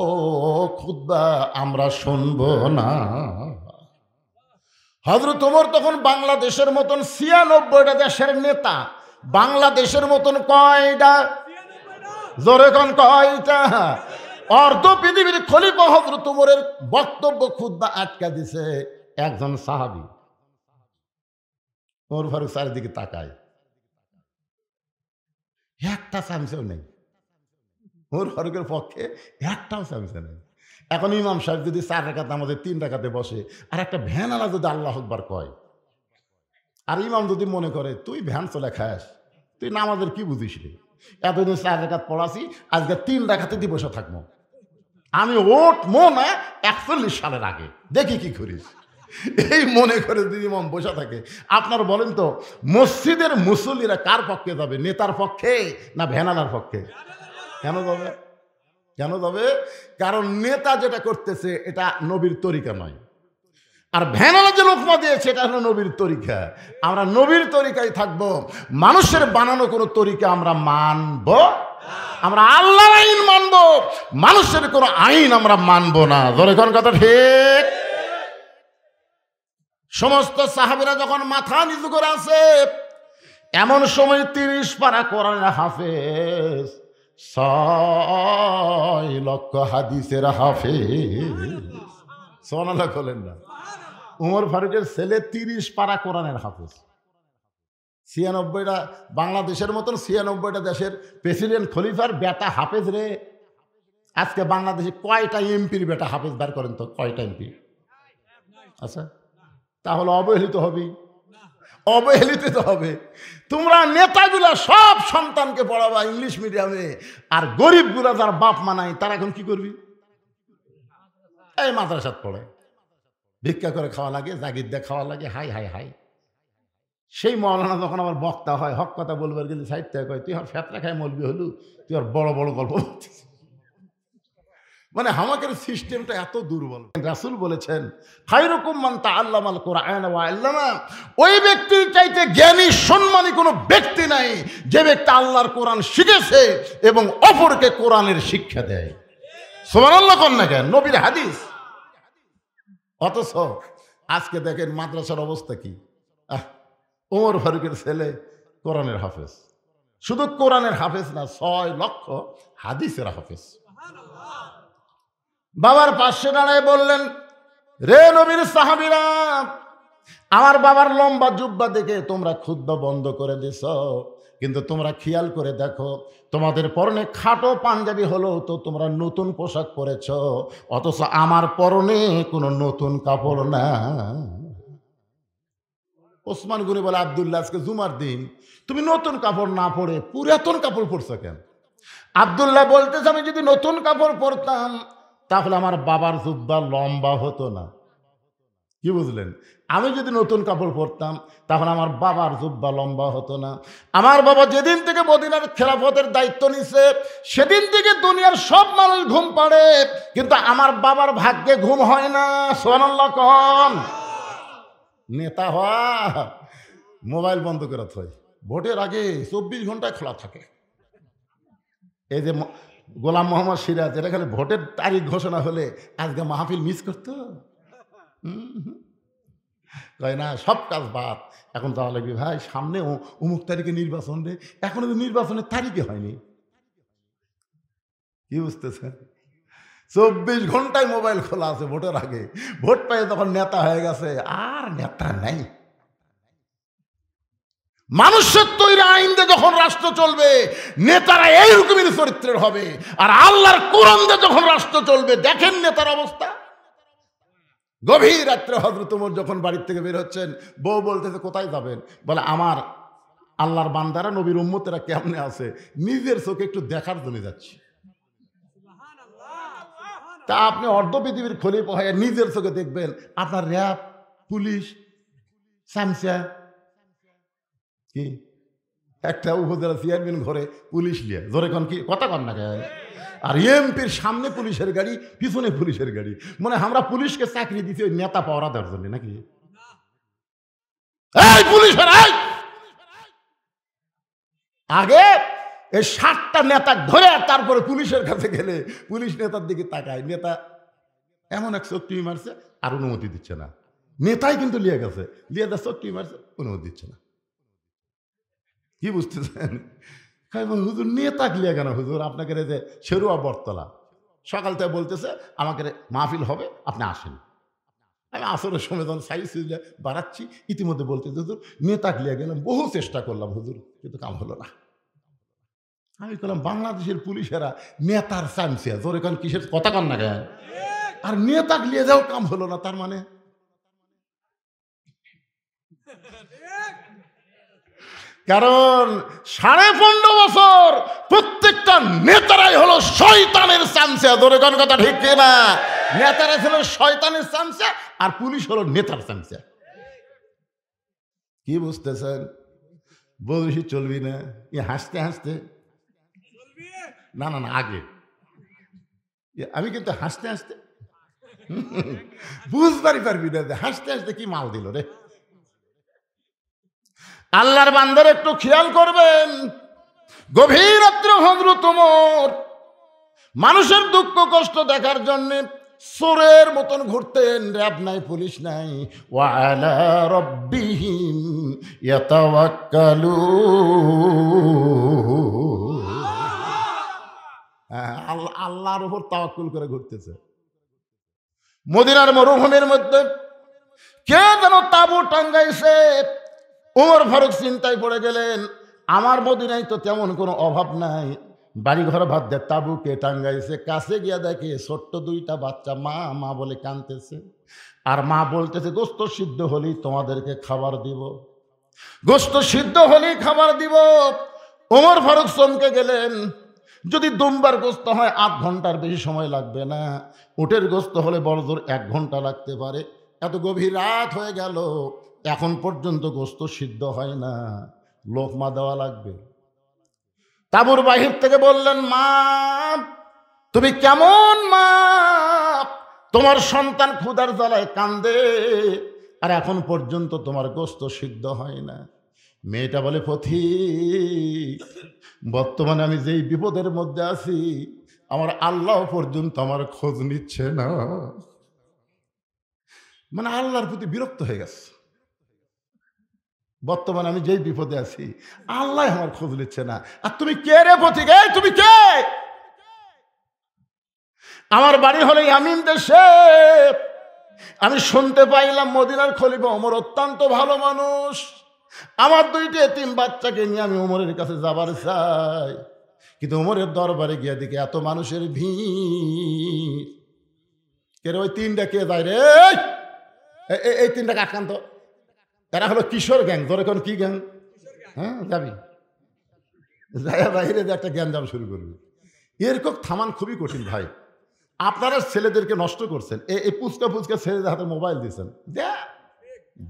খুতবা আমরা শুনবো না। হযরত ওমর তখন বাংলাদেশের মতন 96টা দেশের নেতা, বাংলাদেশের মতন কয়টা? জোরে কোন কয়টা? অর্ধ পৃথিবীর খলিফা হযরত ওমরের বক্তব্য খুতবা আটকা দিছে একজন সাহাবী। ওমর ফারুক চারিদিকে তাকায়, একটা চামচেও নেই। ওমর ফারুকের পক্ষে একটাও চামচে নেই। এখন ইমাম সাহেব যদি 4 রাকাত নামাজে 3 রাকাতে বসে, আর একটা ভ্যানওয়ালা যদি আল্লাহু আকবার কয়, আর ইমাম যদি মনে করে তুই ভ্যান চলে খাস, তুই নামাজের কি বুঝিস রে, এতদিন 4 রাকাত পড়াছি, আজকে 3 রাকাতে দিয়ে বসে থাকবো, আমি ওট মনে 41 সালের আগে দেখি কি করিস, এই মনে করে যদি ইমাম বসে থাকে, আপনার বলেন তো মসজিদের মুসল্লিরা কার পক্ষে যাবে? নেতার পক্ষে না ভ্যানওয়ালার পক্ষে? কেন যাবে? কেন যাবে? কারণ নেতা যেটা করতেছে এটা নবীর তরিকা নয়, আর ভ্যানওয়ালা যে লোকমা দিয়েছে এটা হলো নবীর তরিকা। আমরা নবীর তরিকায় থাকবো, মানুষের বানানো কোনো তরিকা আমরা মানব, আমরা আল্লাহর আইন মানব, মানুষের কোনো আইন আমরা মানব না। ধরে কোন কথা ঠিক? সমস্ত সাহাবীরা যখন মাথা নিচু করে আছে, এমন সময় 30 পারা কোরআনের হাফেজ, 6 লক্ষ হাদিসের হাফেজ, সুবহানাল্লাহ বলেন না। ওমর ফারুকের ছেলে 30 পারা কোরআনের হাফেজ। 96টা বাংলাদেশের মতন 96টা দেশের প্রেসিডেন্ট খলিফার বেটা হাফেজ রে। আজকে বাংলাদেশে কয়টা এমপির বেটা হাফেজ বার করেন তো? কয়টা এমপি? আচ্ছা, তাহলে অবহেলিত হবে, অবহেলিত তো হবে। তোমরা নেতাগুলা সব সন্তানকে পড়াবা ইংলিশ মিডিয়ামে, আর গরিবগুলা যার বাপ মা নাই তারা এখন কি করবি? এই মাদ্রাসাত পড়ে, ভিক্ষা করে খাওয়া লাগে, জাগির দিয়ে খাওয়া লাগে, হাই হাই হাই। সেই মৌলানা যখন আমার বক্তা হয়, হক কথা বলবার গেলে সাহিত্য কয়, তুই আর ফেতরা খায় মলবি হলু, তুই আর বড় বড় গল্প বলছিস। মানে হামাকের সিস্টেমটা এত দুর্বল। রাসূল বলেছেন, খায়রুকুম মান তাআল্লামাল কুরআন ওয়া আল্লামা, ওই ব্যক্তির চাইতে জ্ঞানী সম্মানী কোনো ব্যক্তি নাই যে ব্যক্তি আল্লাহর কোরআন শিখেছে এবং অপরকে কোরআনের শিক্ষা দেয়। সুবহানাল্লাহ কোন না কেন, নবীর হাদিস। অথচ আজকে দেখেন মাদ্রাসার অবস্থা কি। ওমর ফারুকের ছেলে কোরআনের হাফেজ, শুধু কোরআনের হাফেজ না, 6 লক্ষ হাদিসের হাফেজ। বাবার পাশে দাঁড়ায় বললেন, রে নবীর সাহাবীরা, আমার বাবার লম্বা জুব্বা দেখে তোমরা খুতবা বন্ধ করে দিছ, কিন্তু তোমরা খেয়াল করে দেখো, তোমাদের পরনে খাটো পাঞ্জাবি হলো তো তোমরা নতুন পোশাক পরেছ, অথচ আমার পরনে কোনো নতুন কাপড় না। ওসমান গনি বলে, আব্দুল্লাহ আজকে জুমার দিন, তুমি নতুন কাপড় না পরে পুরাতন কাপড় পরছো কেন? আব্দুল্লাহ বলতেছে, আমি যদি নতুন কাপড় পরতাম তাহলে আমার বাবার জুব্বা লম্বা হতো না। কি বুঝলেন? আমি যদি নতুন কাপড় পরতাম তাহলে আমার বাবার জুব্বা লম্বা হতো না। আমার বাবা যেদিন থেকে মদিনার খেলাফতের দায়িত্ব নিছে সেদিন থেকে দুনিয়ার সব মানুষ ঘুম পাড়ে, কিন্তু আমার বাবার ভাগ্যে ঘুম হয় না। সুবহানাল্লাহ কোন। নেতা হওয়া মোবাইল বন্ধ করে থয়, ভোটের আগে 24 ঘন্টায় খোলা থাকে। এই যে গোলাম মোহাম্মদ সিরাজ, এটা খালি ভোটের তারিখ ঘোষণা হলে আজকে মাহফিল মিস করতো। তাই না, সব কাজ বাদ। এখন তাহলে কি ভাই, সামনে অমুক তারিখে নির্বাচন রে, এখনো তো নির্বাচনের তারিখে হয়নি। কি বুঝতেছেন? 24 ঘন্টায় মোবাইল খোলা আছে ভোটের আগে। ভোট পেয়ে তখন নেতা হয়ে গেছে, আর নেতা নাই। মানুষের তৈরি আইন দিয়ে যখন রাষ্ট্র চলবে, নেতারা এইরকমের চরিত্রের হবে। আর আল্লাহর কোরআন দিয়ে যখন রাষ্ট্র চলবে, দেখেন নেতার অবস্থা। গভীর রাত্রে হযরত ওমর যখন বাড়ির থেকে বের হচ্ছেন, বউ বলতেছে, কোথায় যাবেন? বলে, আমার আল্লাহর বান্দারা, নবীর উম্মতেরা কেমনে আছে নিজের চোখে একটু দেখার জন্য যাচ্ছি। তা আপনি অর্ধ পৃথিবীর খলিফা হয়ে নিজের চোখে দেখবেন আপনার র্যাব, পুলিশ, সামসা কি একটা উপজেলা চেয়ারম্যান ঘরে পুলিশ নিয়ে জোরে কন, কি কথা কন না কেন? আর এমপির সামনে পুলিশের গাড়ি, পিছনে পুলিশের গাড়ি। মানে আমরা পুলিশকে চাকরি দিচ্ছি ওই নেতা পাওয়ার দেওয়ার জন্য নাকি? এই পুলিশের আগে এই 7টা নেতা ধরে তারপরে পুলিশের কাছে গেলে পুলিশ নেতার দিকে তাকায়, নেতা এমন এক চোখটি মারছে আর অনুমতি দিচ্ছে না। নেতাই কিন্তু লিয়ে গেছে, লিয়ে যা চোখটি মারছে, অনুমতি দিচ্ছে না। কি বুঝতেছেন? হুজুর নেতা লিয়ে কেন হুজুর? আপনাকে যে শেরুয়া বটতলা সকাল থেকে বলতেছে আমাকে মাহফিল হবে, আপনি আসেন। আমি আসরের সময় যখন সাইজ বাড়াচ্ছি, ইতিমধ্যে বলতে হুজুর নেতা লিয়ে গেলাম, বহু চেষ্টা করলাম হুজুর, কিন্তু কাম হলো না। আমি বললাম, বাংলাদেশের পুলিশেরা নেতার চামচিয়া, জোরে কান কিসের কথা কান না কেন? আর নেতা লিয়ে যাও কাম হলো না, তার মানে কারণ 15.5 বছর প্রত্যেকটা নেতারাই হলো শয়তানের চামচা। জোরে কান কথা ঠিক না? নেতারা ছিল শয়তানের চামচা আর পুলিশ হলো নেতার চামচা। কি বুঝতেছেন? বলছি চলবি না, হাসতে হাসতে না না না আগে আমি কিন্তু হাসতে হাসতে বুঝবারই পারবি না, হাসতে হাসতে কি মাল দিল রে। আল্লাহর বান্দার একটু খেয়াল করবেন, গভীর রাত্রে হযরত ওমর মানুষের দুঃখ কষ্ট দেখার জন্য চোরের মতন ঘুরতেন। র্যাব নাই, পুলিশ নাই। ওয়া আলা রাব্বিহিম ইয়াতাওয়াক্কালুন, আল্লাহর উপর তাওয়াক্কুল করে ঘুরতেছে। মদিনার মরুভূমির মধ্যে কে যেন তাঁবু টাঙ্গাইছে। ওমর ফারুক চিন্তায় পড়ে গেলেন, আমার মদিনায় তো তেমন কোনো অভাব নাই, বাড়িঘর ভাত দেয়, তাঁবু কে টাঙ্গাইছে? কাছে গিয়া দেখে ছোট্ট 2টা বাচ্চা মা মা বলে কাঁদতেছে। আর মা বলতেছে, গোস্ত সিদ্ধ হলেই তোমাদেরকে খাবার দিব, গোস্ত সিদ্ধ হলেই খাবার দিব। ওমর ফারুক চমকে গেলেন। যদি দুম্বার গোস্ত হয় 8 ঘন্টার বেশি সময় লাগবে না, উটের গোস্ত হলে বড়জোর 1 ঘন্টা লাগতে পারে। এত গভীর রাত হয়ে গেল, এখন পর্যন্ত গোস্ত সিদ্ধ হয় না, লোকমা দেওয়া লাগবে। তাঁবুর বাহির থেকে বললেন, মা তুমি কেমন মা, তোমার সন্তান ক্ষুধার জ্বালায় কান্দে আর এখন পর্যন্ত তোমার গোশত সিদ্ধ হয় না। মেয়েটা বলে, পথিক, বর্তমানে আমি যেই বিপদের মধ্যে আছি আমার আল্লাহ পর্যন্ত আমার খোঁজ নিচ্ছে না। মানে আল্লাহর প্রতি বিরক্ত হয়ে গেছে। বর্তমানে আমি যেই বিপদে আছি আল্লাহ আমার খোঁজ নিচ্ছে না, আর তুমি কে রে পথিক? এই তুমি কে? আমার বাড়ি হলো ইয়ামিন দেশে। আমি শুনতে পাইলাম মদিনার খলিফা ওমর অত্যন্ত ভালো মানুষ। আমার দুইটি এতিম বাচ্চাকে নিয়ে আমি ওমরের কাছে যাবার চাই, কিন্তু ওমরের দরবারে গিয়ে দেখি এত মানুষের ভিড়। কে রে? ওই তিনটা কে যায় রে? এই তিনটা কাকান্ত, এরা হলো কিশোর গ্যাং। ধরে কোন কি গ্যাং? হ্যাঁ, যাবি যাইয়া বাইরে যে একটা জ্ঞান শুরু করবি। এরকম থামান খুবই কঠিন ভাই। আপনারা ছেলেদেরকে নষ্ট করছেন, এই পুচকা পুচকা ছেলেদের হাতে মোবাইল দিয়েছেন।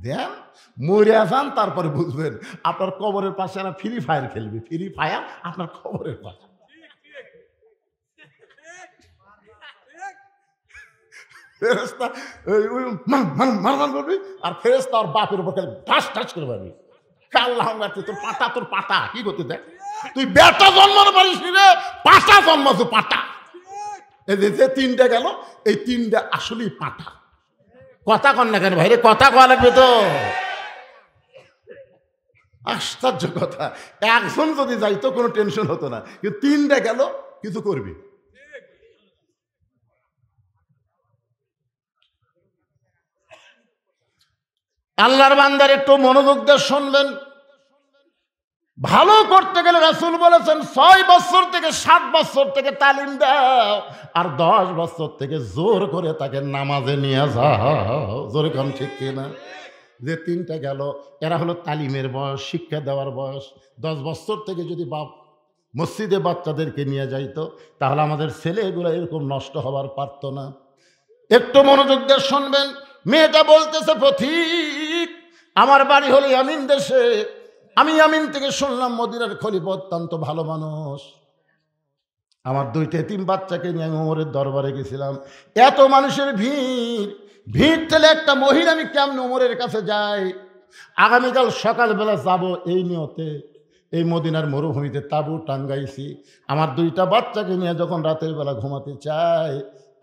দেন মরে যান, তারপরে বুঝবেন। আপনার কবরের পাশে না ফ্রি ফায়ার খেলবে, ফ্রি ফায়ার আপনার কবরের পাশে। ফেরেস্তা মারমান করবি, আর ফেরেস্তা আর বাপের উপর ঠাস ঠাস করে পারবি। আল্লাহ, তোর পাটা, তোর পাটা কি করতে দেখ? তুই বেটা জন্মানো পারিস নি রে, পাটা জন্মাছো, পাটা। এই যে তিনটা গেল, এই তিনটা আসলেই পাটা। কথা কন না কেন ভাই রে? কথা কয়া লাগবে তো। আশ্চর্য কথা, একজন যদি যাইতো কোনো টেনশন হতো না, কিন্তু তিনটা গেল, কিছু করবি। আল্লাহর বান্দার একটু মনোযোগ দিয়ে শুনবেন। ভালো করতে গেলে রাসূল বলেছেন 6 বছর থেকে 7 বছর থেকে তালিম দাও, আর 10 বছর থেকে জোর করে তাকে নামাজে নিয়ে যাও। জোরে কম ঠিক কিনা? যে তিনটা গেল, এরা হলো তালিমের বয়স, শিক্ষা দেওয়ার বয়স। 10 বছর থেকে যদি বাপ মসজিদে বাচ্চাদেরকে নিয়ে যাইতো, তাহলে আমাদের ছেলেগুলো এরকম নষ্ট হবার পারত না। একটু মনোযোগ দিয়ে শুনবেন। মেয়েটা বলতেছে, পথিক, আমার বাড়ি হলো ইয়ামিন দেশে। আমি ইয়ামিন থেকে শুনলাম মদিনার খলিফা অত্যন্ত ভালো মানুষ। আমার দুইটা এতিম বাচ্চাকে নিয়ে আমি ওমরের দরবারে গেছিলাম। এত মানুষের ভিড় ঠেলে একটা মহিলা আমি কেমন ওমরের কাছে যাই? আগামীকাল সকালবেলা যাব এই নিয়তে। এই মদিনার মরুভূমিতে তাঁবু টাঙ্গাইছি। আমার দুইটা বাচ্চাকে নিয়ে যখন রাতের বেলা ঘুমাতে চাই,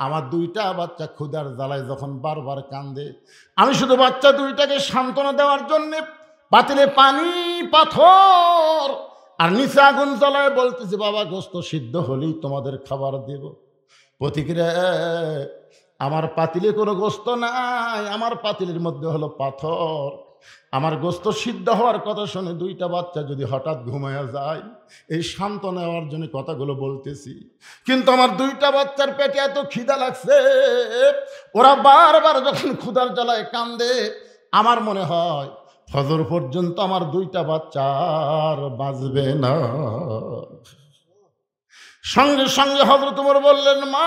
আমার দুইটা বাচ্চা ক্ষুধার জ্বালায় যখন বারবার কান্দে, আমি শুধু বাচ্চা দুইটাকে সান্ত্বনা দেওয়ার জন্যে পাতিলে পানি, পাথর আর নিচে আগুন জ্বালায় বলতেছি, বাবা গোশত সিদ্ধ হলেই তোমাদের খাবার দেব। প্রতিক্রিয়া, আমার পাতিলে কোনো গোশত নাই, আমার পাতিলের মধ্যে হলো পাথর। আমার গোশত সিদ্ধ হওয়ার কথা শুনে দুইটা বাচ্চা যদি হঠাৎ ঘুমায়া যায়, এই শান্ত নেওয়ার জন্য কথাগুলো বলতেছি। কিন্তু আমার দুইটা বাচ্চার পেটে এত খিদা লাগছে, ওরা বারবার যখন ক্ষুধার জ্বালায় কান্দে, আমার মনে হয় ফজর পর্যন্ত আমার দুইটা বাচ্চার বাঁচবে না। সঙ্গে সঙ্গে হযরত ওমর বললেন, মা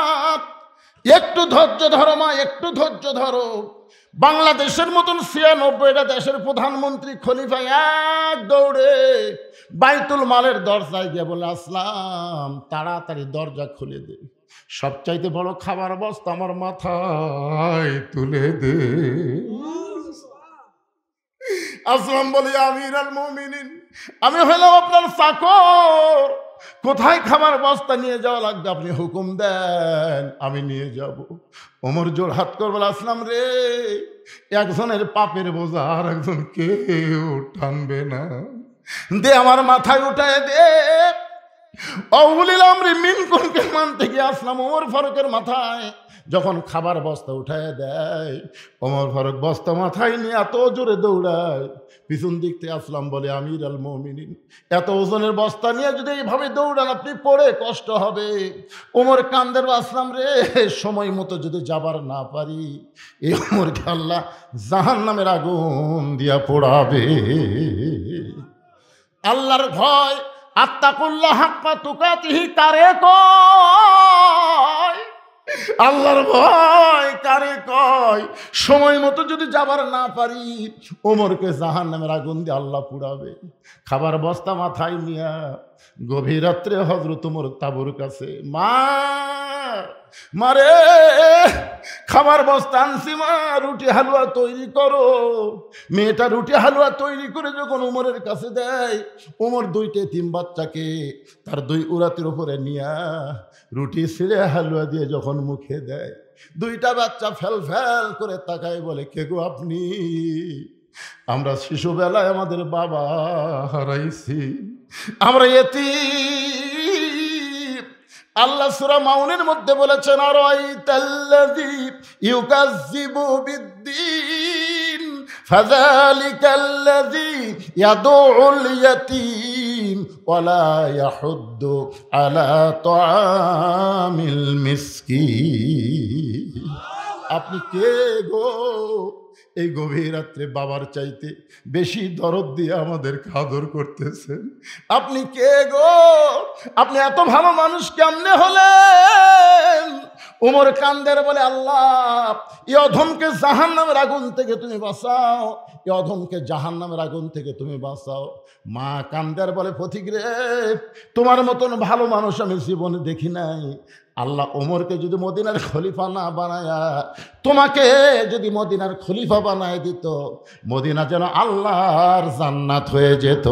একটু ধৈর্য ধরো, মা একটু ধৈর্য ধরো। বাংলাদেশের মতন ৯৬টা দেশের প্রধানমন্ত্রী খলিফা এক দৌড়ে বাইতুল মালের দরজায় গিয়ে বলে, আসলাম, তাড়াতাড়ি দরজা খুলে দে, সবচাইতে বড় খাবার বস্তা আমার মাথায় তুলে দে। আসলাম বলি, আমিরুল মুমিনিন, আমি হলাম আপনার চাকর, কোথায় খাবার বস্তা নিয়ে যাওয়া লাগবে আপনি হুকুম দেন, আমি নিয়ে যাব। ওমর জোর হাত করে বলে, আসলাম রে, একজনের পাপের বোঝা আর একজন কেউ টানবে না, দে আমার মাথায় উঠায় দে। অউলিল আমরি মিনকুমকে মানতে গিয়ে আসলাম ওমর ফারুকের মাথায় যখন খাবার বস্তা উঠায় দেয়, ওমর ফারুক বস্তা মাথায় নিয়ে এত জোরে দৌড়ায়, পিছন দিক থেকে আসলাম বলে, আমিরুল মুমিনিন, এত ওজনের বস্তা নিয়ে যদি এইভাবে দৌড়ান আপনি পড়ে কষ্ট হবে। ওমর কান্দের, আসলাম রে, সময় মতো যদি যাবার না পারি, এই ওমরকে আল্লাহ জাহান্নামের আগুন দিয়া পোড়াবে। আল্লাহর ভয়, আত্তাকুল্লাহ হাক্কা তুকাতিহি কারে কয়? আল্লাহর ভয় কারে কয়? সময় মতো যদি যাবার না পারি, ওমরকে জাহান্নামের আগুন দিয়ে আল্লাহ পুড়াবে। খাবার বস্তা মাথায় নিয়া গভীর রাত্রে হযরত ওমর তাঁবুর কাছে, মা মারে খাবার বস্তা আনছি মা, রুটি হালুয়া তৈরি করো। মেয়েটা রুটি হালুয়া তৈরি করে যখন উমরের কাছে দেয়, উমর দুইটে তিন বাচ্চাকে তার দুই উরাতের উপরে নিয়া রুটি ছিঁড়ে হালুয়া দিয়ে যখন মুখে দেয়, দুইটা বাচ্চা ফেল ফেল করে তাকায়, বলে কে গো আপনি? আমরা শিশুবেলায় আমাদের বাবা হারাইছি, আমরা এতিম। আল্লাহ সূরা মাউনের মধ্যে বলেছেন, আরাইতাল্লাযী ইউকাযযিবু বিদ্দীন ফাযালিকাল্লাযী ইয়াদউল ইয়াতীম ওয়ালা ইয়াহুদ্দু আলা তাআমিল মিসকিন। আপনি কে গো? এই গভীর রাত্রে বাবার চাইতে বেশি দরদ দিয়ে আমাদের আদর করতেছেন। আপনি কে গো? আপনি এত ভালো মানুষ কেমনে হলেন? উমর কান্দের, বলে আল্লাহ এই অধমকে জাহান্নামের আগুন থেকে তুমি বাঁচাও, এই অধমকে জাহান্নামের আগুন থেকে তুমি বাঁচাও। মা কান্দের, বলে পথিক রে, তোমার মতন ভালো মানুষ আমি জীবনে দেখি নাই। আল্লাহ ওমরকে যদি মদিনার খলিফা না বানায়া তোমাকে যদি মদিনার খলিফা বানায় দিত, মদিনা যেন আল্লাহর জান্নাত হয়ে যেত।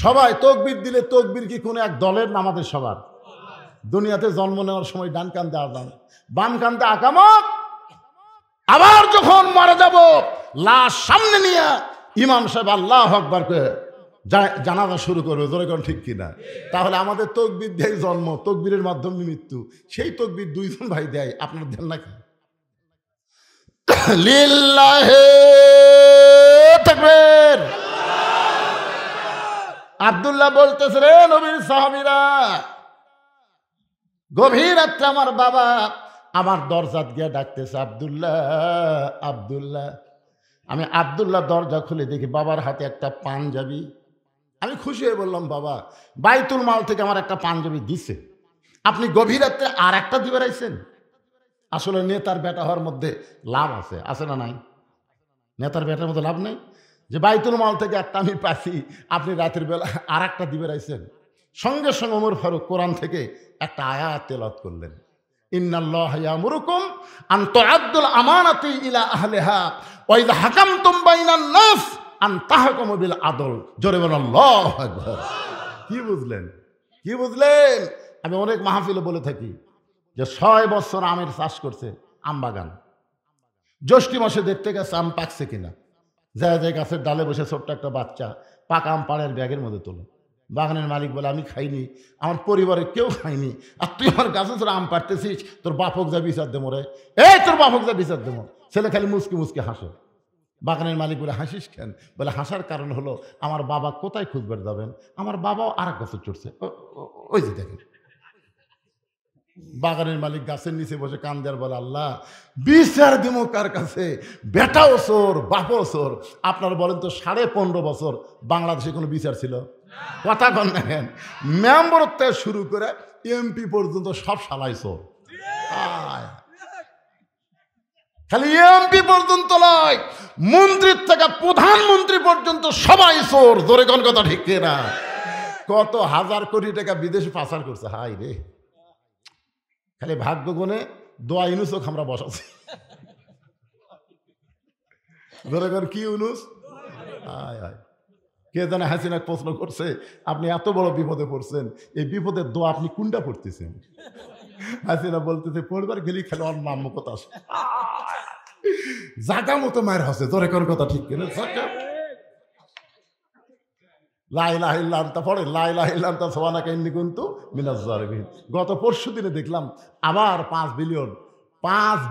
সবাই তকবীর দিলে, তকবীর কি কোনো এক দলের না আমাদের সবার? দুনিয়াতে জন্ম নেওয়ার সময় ডান কান্দে আজান, বাম কান্দে আকামত, আবার যখন মারা যাব লাশ সামনে নিয়ে ইমাম সাহেব আল্লাহু আকবার করে জানাজা শুরু করবে, জোরে কোন ঠিক কিনা? তাহলে আমাদের তকবীর দেয় জন্ম, তকবীরের মাধ্যমে মৃত্যু। সেই তকবীর দুইজন ভাই দেয়, আপনার দেন নাকি? লিল্লাহি তাকবীর। আব্দুল্লাহ বলতেছে, রে নবীর সাহাবীরা, গভীর রাত্রে আমার বাবা আমার দরজাত গিয়ে ডাকতেছে, আব্দুল্লাহ আব্দুল্লাহ। আমি আব্দুল্লাহ দরজা খুলে দেখি বাবার হাতে একটা পাঞ্জাবি। আমি খুশি হয়ে বললাম, বাবা বাইতুল মাল থেকে আমার একটা পাঞ্জাবি দিছে, আপনি গভীর রাত্রে আর একটা দিবে রাইছেন। আসলে নেতার বেটা হওয়ার মধ্যে লাভ আছে, আছে না নাই? নেতার বেটার মধ্যে লাভ নেই যে বাইতুল মাল থেকে একটা আমি পাচ্ছি, আপনি রাতের বেলা আর একটা দিবে রাইছেন। সঙ্গে সঙ্গে ওমর ফারুক কোরআন থেকে একটা আয়াত তেলাওয়াত করলেন, ইন্নাল্লাহা ইয়ামুরুকুম আন তুআদ্দুল আমানাতি ইলা আহলিহা ওয়া ইযা হাকামতুম বাইনান নাস আন তাহকুমু বিল আদল। জোরে বলেন আল্লাহু আকবার। কি বুঝলেন? কি বুঝলেন? আমি অনেক মাহফিলে বলে থাকি যে 6 বছর আমের চাষ করছে, আম বাগান। জ্যৈষ্ঠী মাসে দেখতে গেছে আম পাকছে কিনা, যায় যায় গাছের ডালে বসে ছোট্ট একটা বাচ্চা পাকা আম পাড়ের ব্যাগের মধ্যে তোলে। বাগানের মালিক বলে, আমি খাইনি, আমার পরিবারের কেউ খায়নি, আর তুই আমার গাছে তোর আম পাড়তেছিস, তোর বাপক যা বিচার দেবো রে, এই তোর বাপক যা বিচার দেবো। ছেলে খালি মুসকি মুসকি হাসে। বাগানের মালিক বলে, হাসিস কেন? বলে, হাসার কারণ হলো আমার বাবা কোথায় খুঁজবার যাবেন, আমার বাবাও আর এক গাছে চড়ছে, ওই যে দেখেন। বাগানের মালিক গাছের নিচে বসে কান্দার, বলে, আল্লাহ বিচার দেবো কার কাছে? বেটাও চোর, বাপও চোর। আপনারা বলেন তো 15.5 বছর বাংলাদেশে কোনো বিচার ছিল? কথা কন দেখেন, মেম্বার থেকে শুরু করে এমপি পর্যন্ত সব শালাই চোর। খালি এমপি পর্যন্ত নয়, মন্ত্রীর থেকে প্রধানমন্ত্রী পর্যন্ত সবাই চোর। জোরে কোন কথা ঠিক না? কত হাজার কোটি টাকা বিদেশে পাচার করছে। হাই রে, খালি ভাগ্য গুণে দোয়া ইউনুসও আমরা বসাচ্ছি। ধরে কর কি ইউনুস? আয় আয়, কে জানে হাসিনা প্রশ্ন করছে, আপনি এত বড় বিপদে পড়ছেন, এই বিপদের দোয়া আপনি কোনটা পড়তেছেন? হাসিনা বলতেছে, পড়বার গেলি খেলে ওর নাম কথা আসে, জাগা মতো মায়ের হাসে। ধরে কর কথা ঠিক কিনা? লা ইলাহা ইল্লা আনতা পড়ে, লা ইলাহা ইল্লা আনতা সুবহানাকা ইন্নী কুনতু মিনাজ জালিমিন। গত পরশু দিনে দেখলাম আবার $5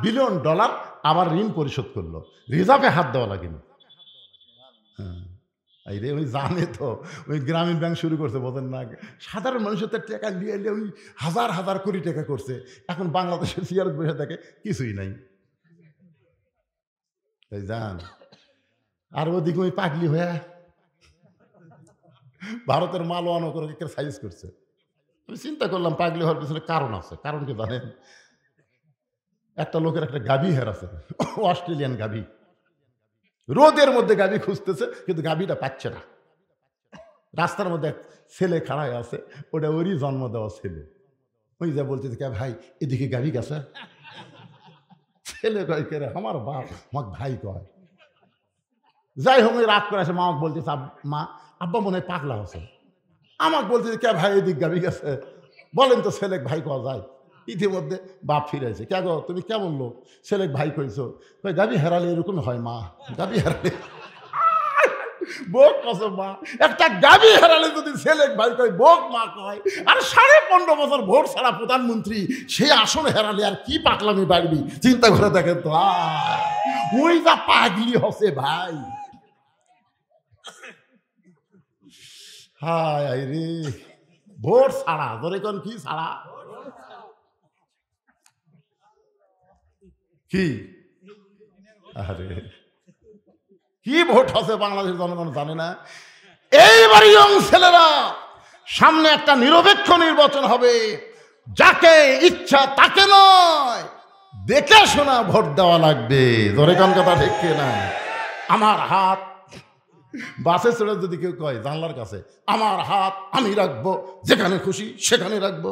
বিলিয়ন আবার ঋণ পরিশোধ করলো, রিজার্ভে হাত দেওয়া লাগেনি। হ্যাঁ, এই রে, ওই জানে তো, ওই গ্রামীণ ব্যাংক শুরু করছে, বোঝেন না? সাধারণ মানুষের টাকা নিয়ে এলে ওই হাজার হাজার কোটি টাকা করছে। এখন বাংলাদেশের সিয়ারত বসে দেখে কিছুই নাই। তাই জান, আর ওদিকে ওই পাগলি হয়ে ভারতের মাল ওয়ানো করে সাইজ করছে। আমি চিন্তা করলাম, পাগলি হওয়ার পিছনে কারণ আছে। কারণ কি জানেন? একটা লোকের একটা গাভী হেরাছে, অস্ট্রেলিয়ান গাভী। রোদের মধ্যে গাভী খুঁজতেছে, কিন্তু গাভীটা পাচ্ছে না। রাস্তার মধ্যে এক ছেলে খাড়ায় আছে, ওটা ওরই জন্ম দেওয়া ছেলে। ওই যা বলতেছে, কে ভাই এদিকে গাড়ি গেছে? ছেলে কয়, কে রে? আমার বাপ, আমার ভাই কয়। যাই হোক, রাগ করে আসে, মা আমাকে বলতেছে, মা আব্বা মনে হয় পাগলা আছে। আমাকে বলতেছে, কে ভাই এদিক গাড়ি গেছে? বলেন তো ছেলে ভাই কওয়া যায়? ইতিমধ্যে বাপ ফিরেছে। কে গো তুমি কেমন লোক? ছেলে ভাই কইছো? কই গাবি হারালে এরকম হয় মা, গাবি হারালে। বোক কসম মা, একটা গাবি হারালে যদি ছেলে ভাই কয় বোক মা কয়, আর 15.5 বছর ভোট ছাড়া প্রধানমন্ত্রী সেই আসন হারালে আর কি পাগলামি বাড়বি? চিন্তা করে দেখেন তো। ওই যা পাগলি হসে ভাই। হায় রে, ভোট ছাড়া ধরে কোন কি ছাড়া কি? আরে কি ভোট হচ্ছে বাংলাদেশের জনগণ জানে না। এইবার ইয়ং ছেলেরা, সামনে একটা নিরপেক্ষ নির্বাচন হবে, যাকে ইচ্ছা তাকে নয়, দেখে শোনা ভোট দেওয়া লাগবে। ধরে কোন কথা ঠিক না? আমার হাত বাসে চড়ে যদি কেউ কয় জানলার কাছে, আমার হাত আমি রাখবো, যেখানে খুশি সেখানে রাখবো,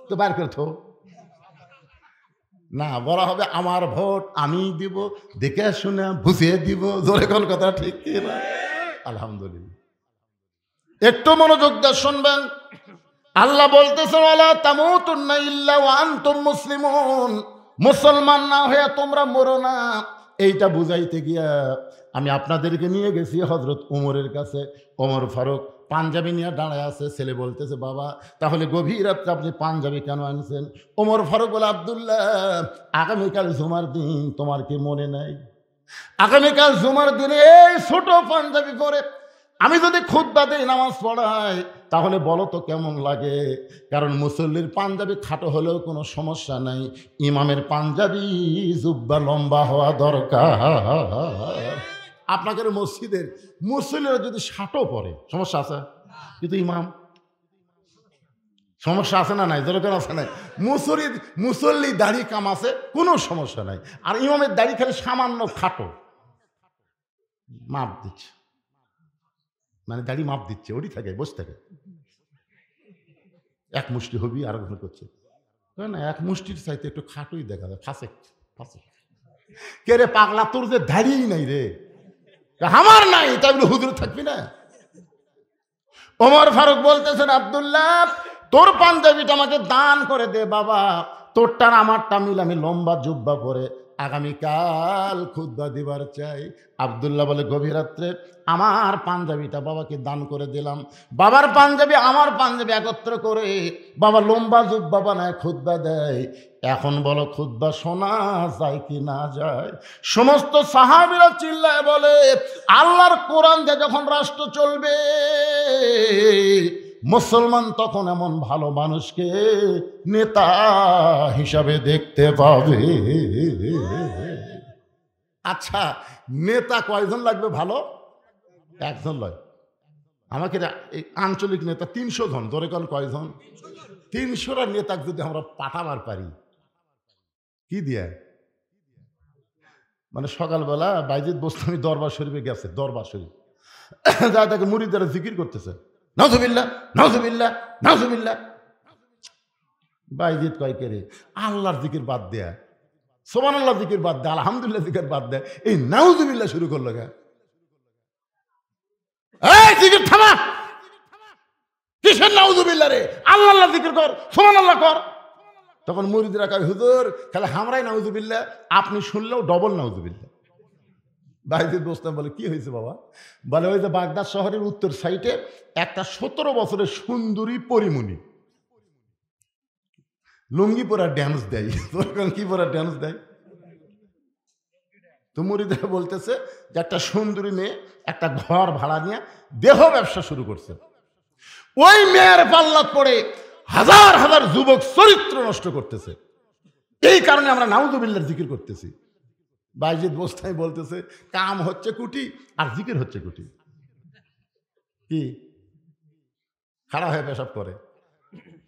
তো বাইর করে থো না, বলা হবে আমার ভোট আমি দিব, দেখে শুনে বুঝিয়ে দিব। জোরে কোন কথা ঠিক না? আলহামদুলিল্লাহ। একটু মনোযোগ দিয়ে শুনবেন। আল্লাহ বলতেছেন, ওয়ালা তামুতুন্না ইল্লা ওয়া আনতুম মুসলিমুন, মুসলমান না হয়ে তোমরা মরো না। এইটা বুঝাইতে গিয়া আমি আপনাদেরকে নিয়ে গেছি হযরত ওমরের কাছে। ওমর ফারুক পাঞ্জাবি নিয়ে দাঁড়ায় আছে। ছেলে বলতেছে, বাবা তাহলে গভীর রাত্রে আপনি পাঞ্জাবি কেন আনছেন? ওমর ফারুক বলে, আব্দুল্লাহ আগামীকাল জুমার দিন, তোমার কি মনে নাই? আগামীকাল জুমার দিনে এই ছোট পাঞ্জাবি পরে আমি যদি খুতবা দেই, নামাজ পড়াই, তাহলে বলো তো কেমন লাগে? কারণ মুসল্লির পাঞ্জাবি খাটো হলেও কোনো সমস্যা নাই, ইমামের পাঞ্জাবি জুব্বা লম্বা হওয়া দরকার। আপনাদের মসজিদের মুসল্লিরা যদি শাটো পরে সমস্যা আছে, কিন্তু ইমাম সমস্যা আছে না নাই? যেরকম আছে নাই? মুসল্লি দাড়ি কাম আছে, কোনো সমস্যা নাই। আর ইমামের দাড়ি খালি সামান্য খাটো, মাপ দিচ্ছে, মানে দাড়ি মাপ দিচ্ছে, ওটি থাকে বসে থাকে, এক মুষ্টি হবি আর ঘুরে করছে না, এক মুষ্টির চাইতে একটু খাটোই দেখা যায়। ফাঁসে ফাঁসে কে রে পাগলা, তোর যে দাড়িই নাই রে, আমার নাই, তাই বলে হুজুর থাকবি না? ওমর ফারুক বলতেছেন, আব্দুল্লাহ তোর পাঞ্জাবিটা আমাকে দান করে দে বাবা, তোরটার আমারটা মিল আমি লম্বা জুব্বা পরে আগামীকাল খুতবা দিবার চাই। আব্দুল্লাহ বলে, গভীর রাত্রে আমার পাঞ্জাবিটা বাবাকে দান করে দিলাম। বাবার পাঞ্জাবি আমার পাঞ্জাবি একত্র করে বাবা লম্বা জুব্বা বানায় খুতবা দেয়। এখন বলো খুতবা শোনা যায় কি না যায়? সমস্ত সাহাবীরা চিল্লায় বলে, আল্লাহর কোরআন দিয়ে যখন রাষ্ট্র চলবে, মুসলমান তখন এমন ভালো মানুষকে নেতা হিসাবে দেখতে পাবে। আচ্ছা, নেতা কয়জন লাগবে ভালো? একজন লয়। আমাকে আঞ্চলিক নেতা 300 জন, ধরে কোন কয়জন? 300টা নেতাকে যদি আমরা পাঠাবার পারি, কি দিয়ে? মানে সকালবেলা বাইজিদ বোস্তামি দরবার শরীফে গেছে, দরবার শরীফ যা তাকে মুরিদরা জিকির করতেছে, নাউজুবিল্লাহ নাউজুবিল্লাহ নাউজুবিল্লাহ। বাইজিদ কয়, কে রে আল্লাহর জিকির বাদ দেয়া, সুবহানাল্লাহ জিকির বাদ দেয়, আলহামদুলিল্লাহ জিকির বাদ দেয়, এই নাউজুবিল্লাহ শুরু করলো কে? এই জিকির থামা, কিসের নাউজুবিল্লাহ রে? আল্লাহ জিকির কর, সুবহানাল্লাহ কর। তখন মুরিদরা কয়, হুজুর খালি হামরাই নাউজুবিল্লাহ, আপনি শুনলেও ডবল নাউজুবিল্লাহ। বাইজিদ বোস্তামি বলে, কি হয়েছে বাবা? বলে, ওই যে বাগদাদ শহরের উত্তর সাইডে একটা 17 বছরের সুন্দরী পরিমণি লুঙ্গি পরা ড্যান্স দেয়। কি পরা ড্যান্স দেয়? তো মুরিদরা বলতেছে যে একটা সুন্দরী মেয়ে একটা ঘর ভাড়া নিয়ে দেহ ব্যবসা শুরু করছে। ওই মেয়ের পাল্লাত পড়ে হাজার হাজার যুবক চরিত্র নষ্ট করতেছে। এই কারণে আমরা নাউজুবিল্লাহর জিকির করতেছি। বাইজিদ বোস্তামি বলতেছে, কাম হচ্ছে কুটি আর জিকির হচ্ছে কুটি। কি খাড়া হয়ে পেশাব করে,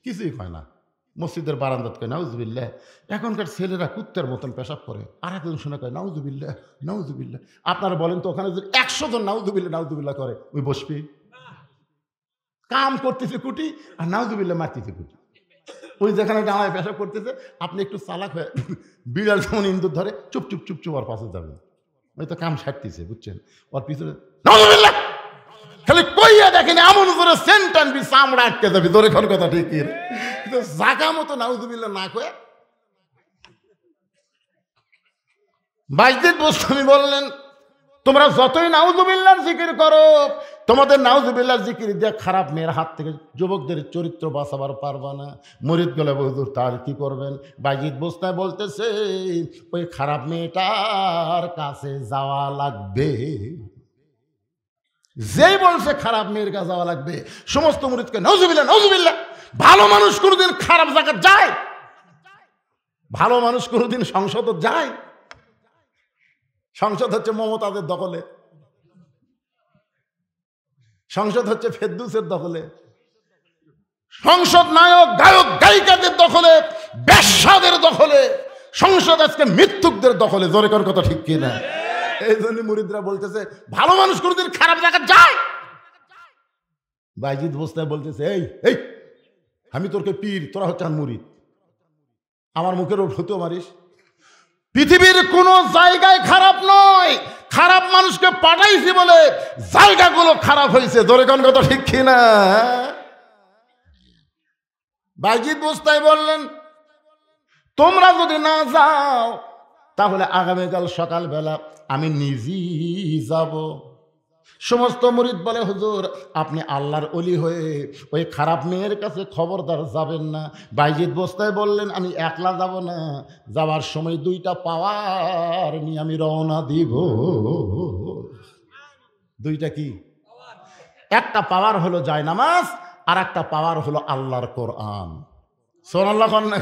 কিছুই হয় না। মসজিদের বারান্দাত কয় নাউজুবিল্লাহ। এখনকার ছেলেরা কুত্তার মতন পেশাব করে, আর একজন শুনে কয় নাউজুবিল্লাহ নাউজুবিল্লাহ। আপনারা বলেন তো, ওখানে যদি 100 জন নাউজুবিল্লাহ নাউজুবিল্লাহ করে, ওই বসবি? কাম করতেছে কুটি আর নাউজুবিল্লাহ মারতেছে কুটি। ওই যেখানে ডাঙায় পেশাব করতেছে আপনি একটু চালাক হয়ে বিড়াল যেমন ইন্দুর ধরে চুপ চুপ চুপ চুপ আর পাশে যাবেন। ওই তো কাম সারতেছে বুঝছেন, ওর পিছনে নাউজুবিল্লাহ খালি কইয়া দেখেন এমন করে সেন্ট আনবি চামড়া আটকে যাবি। ধরে কোন কথা ঠিক কিন্তু জাগা মতো নাউজুবিল্লাহ না কয়ে বাইজিদ বোস্তামি বললেন, তোমরা যতই নাউজুবিল্লাহর জিকির করো, তোমাদের নাউজুবিল্লাহর জিকির দিয়ে খারাপ মেয়ের হাত থেকে যুবকদের চরিত্র বাঁচাবার পারবা না। মুরিদ গলে হুজুর তার কি করবেন? বাইজিদ বোস্তামি বলতেছে, ওই খারাপ মেয়েটার কাছে যাওয়া লাগবে। যেই বলছে খারাপ মেয়ের কাছে যাওয়া লাগবে, সমস্ত মুরিদকে নাউজুবিল্লাহ নাউজুবিল্লাহ। ভালো মানুষ কোনোদিন খারাপ জায়গা যায়? ভালো মানুষ কোনোদিন সংসদ যায়? সংসদ হচ্ছে মমতাদের দখলে, সংসদ হচ্ছে ফেরদৌসের দখলে, সংসদ নায়ক গায়ক গায়িকাদের দখলে, বেশ্যাদের দখলে, সংসদ আজকে মৃত্যুকদের দখলে। জোরে কোন কথা ঠিক কিনা? এই জন্য মুরিদরা বলতেছে ভালো মানুষ কোনোদিন খারাপ জায়গা যায়? বাইজিদ বোস্তামি বলতেছে, এই এই আমি তোরকে পীর, তোরা হচ্ছে মুরিদ, আমার মুখের ওপর ফতুয়া মারিস? পৃথিবীর কোন জায়গায় খারাপ নয়, খারাপ মানুষকে পাঠাইছি বলে জায়গাগুলো খারাপ হয়েছে। ধরে কোন কথা ঠিক কিনা? বাইজিদ বোস্তামি বললেন, তোমরা যদি না যাও তাহলে আগামীকাল সকালবেলা আমি নিজেই যাব। সমস্ত মুরিদ বলে, হুজুর আপনি আল্লাহর ওলি হয়ে ওই খারাপ মেয়ের কাছে খবরদার যাবেন না। বাইজিদ বোস্তামি বললেন, আমি একলা যাব না, যাওয়ার সময় দুইটা পাওয়ার নিয়ে আমি রওনা দিব। দুইটা কি? একটা পাওয়ার হলো জায়নামাজ, আর একটা পাওয়ার হলো আল্লাহর কোরআন। সুবহানাল্লাহ কোন না?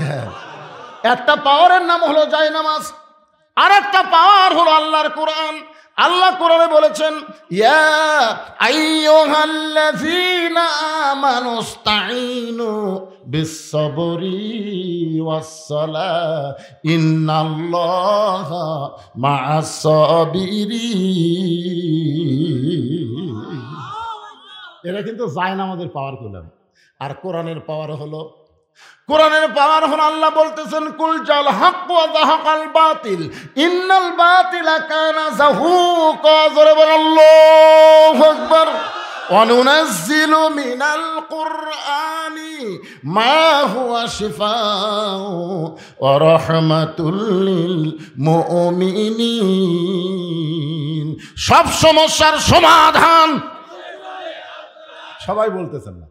একটা পাওয়ারের নাম হলো জায়নামাজ, আর একটা পাওয়ার হলো আল্লাহর কোরআন। আল্লাহ কোরআনে বলেছেন, ইয়া আইয়ুহাল্লাযীনা আমানুস্তাঈনু বিস-সাবরি ওয়াস-সালাহ ইন্নাল্লাহা মা'আস-সাবিরিন। এটা কিন্তু জায়নামাজের পাওয়ার করলাম। আর কোরআনের পাওয়ার হলো, কোরআনের পাওয়ার হলো আল্লাহ বলতেছেন, কুল জাল হক ওয়া যাহাকাল বাতিল ইন্নাল বাতিলা কানা যাহুকা। জোরে বল আল্লাহু আকবার। ওয়া নুনাজ্জিলু মিনাল কুরআনি মা হুয়া শিফাউ ওয়া রাহমাতুল লিল মুমিনিন। সব সমস্যার সমাধান সবাই বলতেছেন না,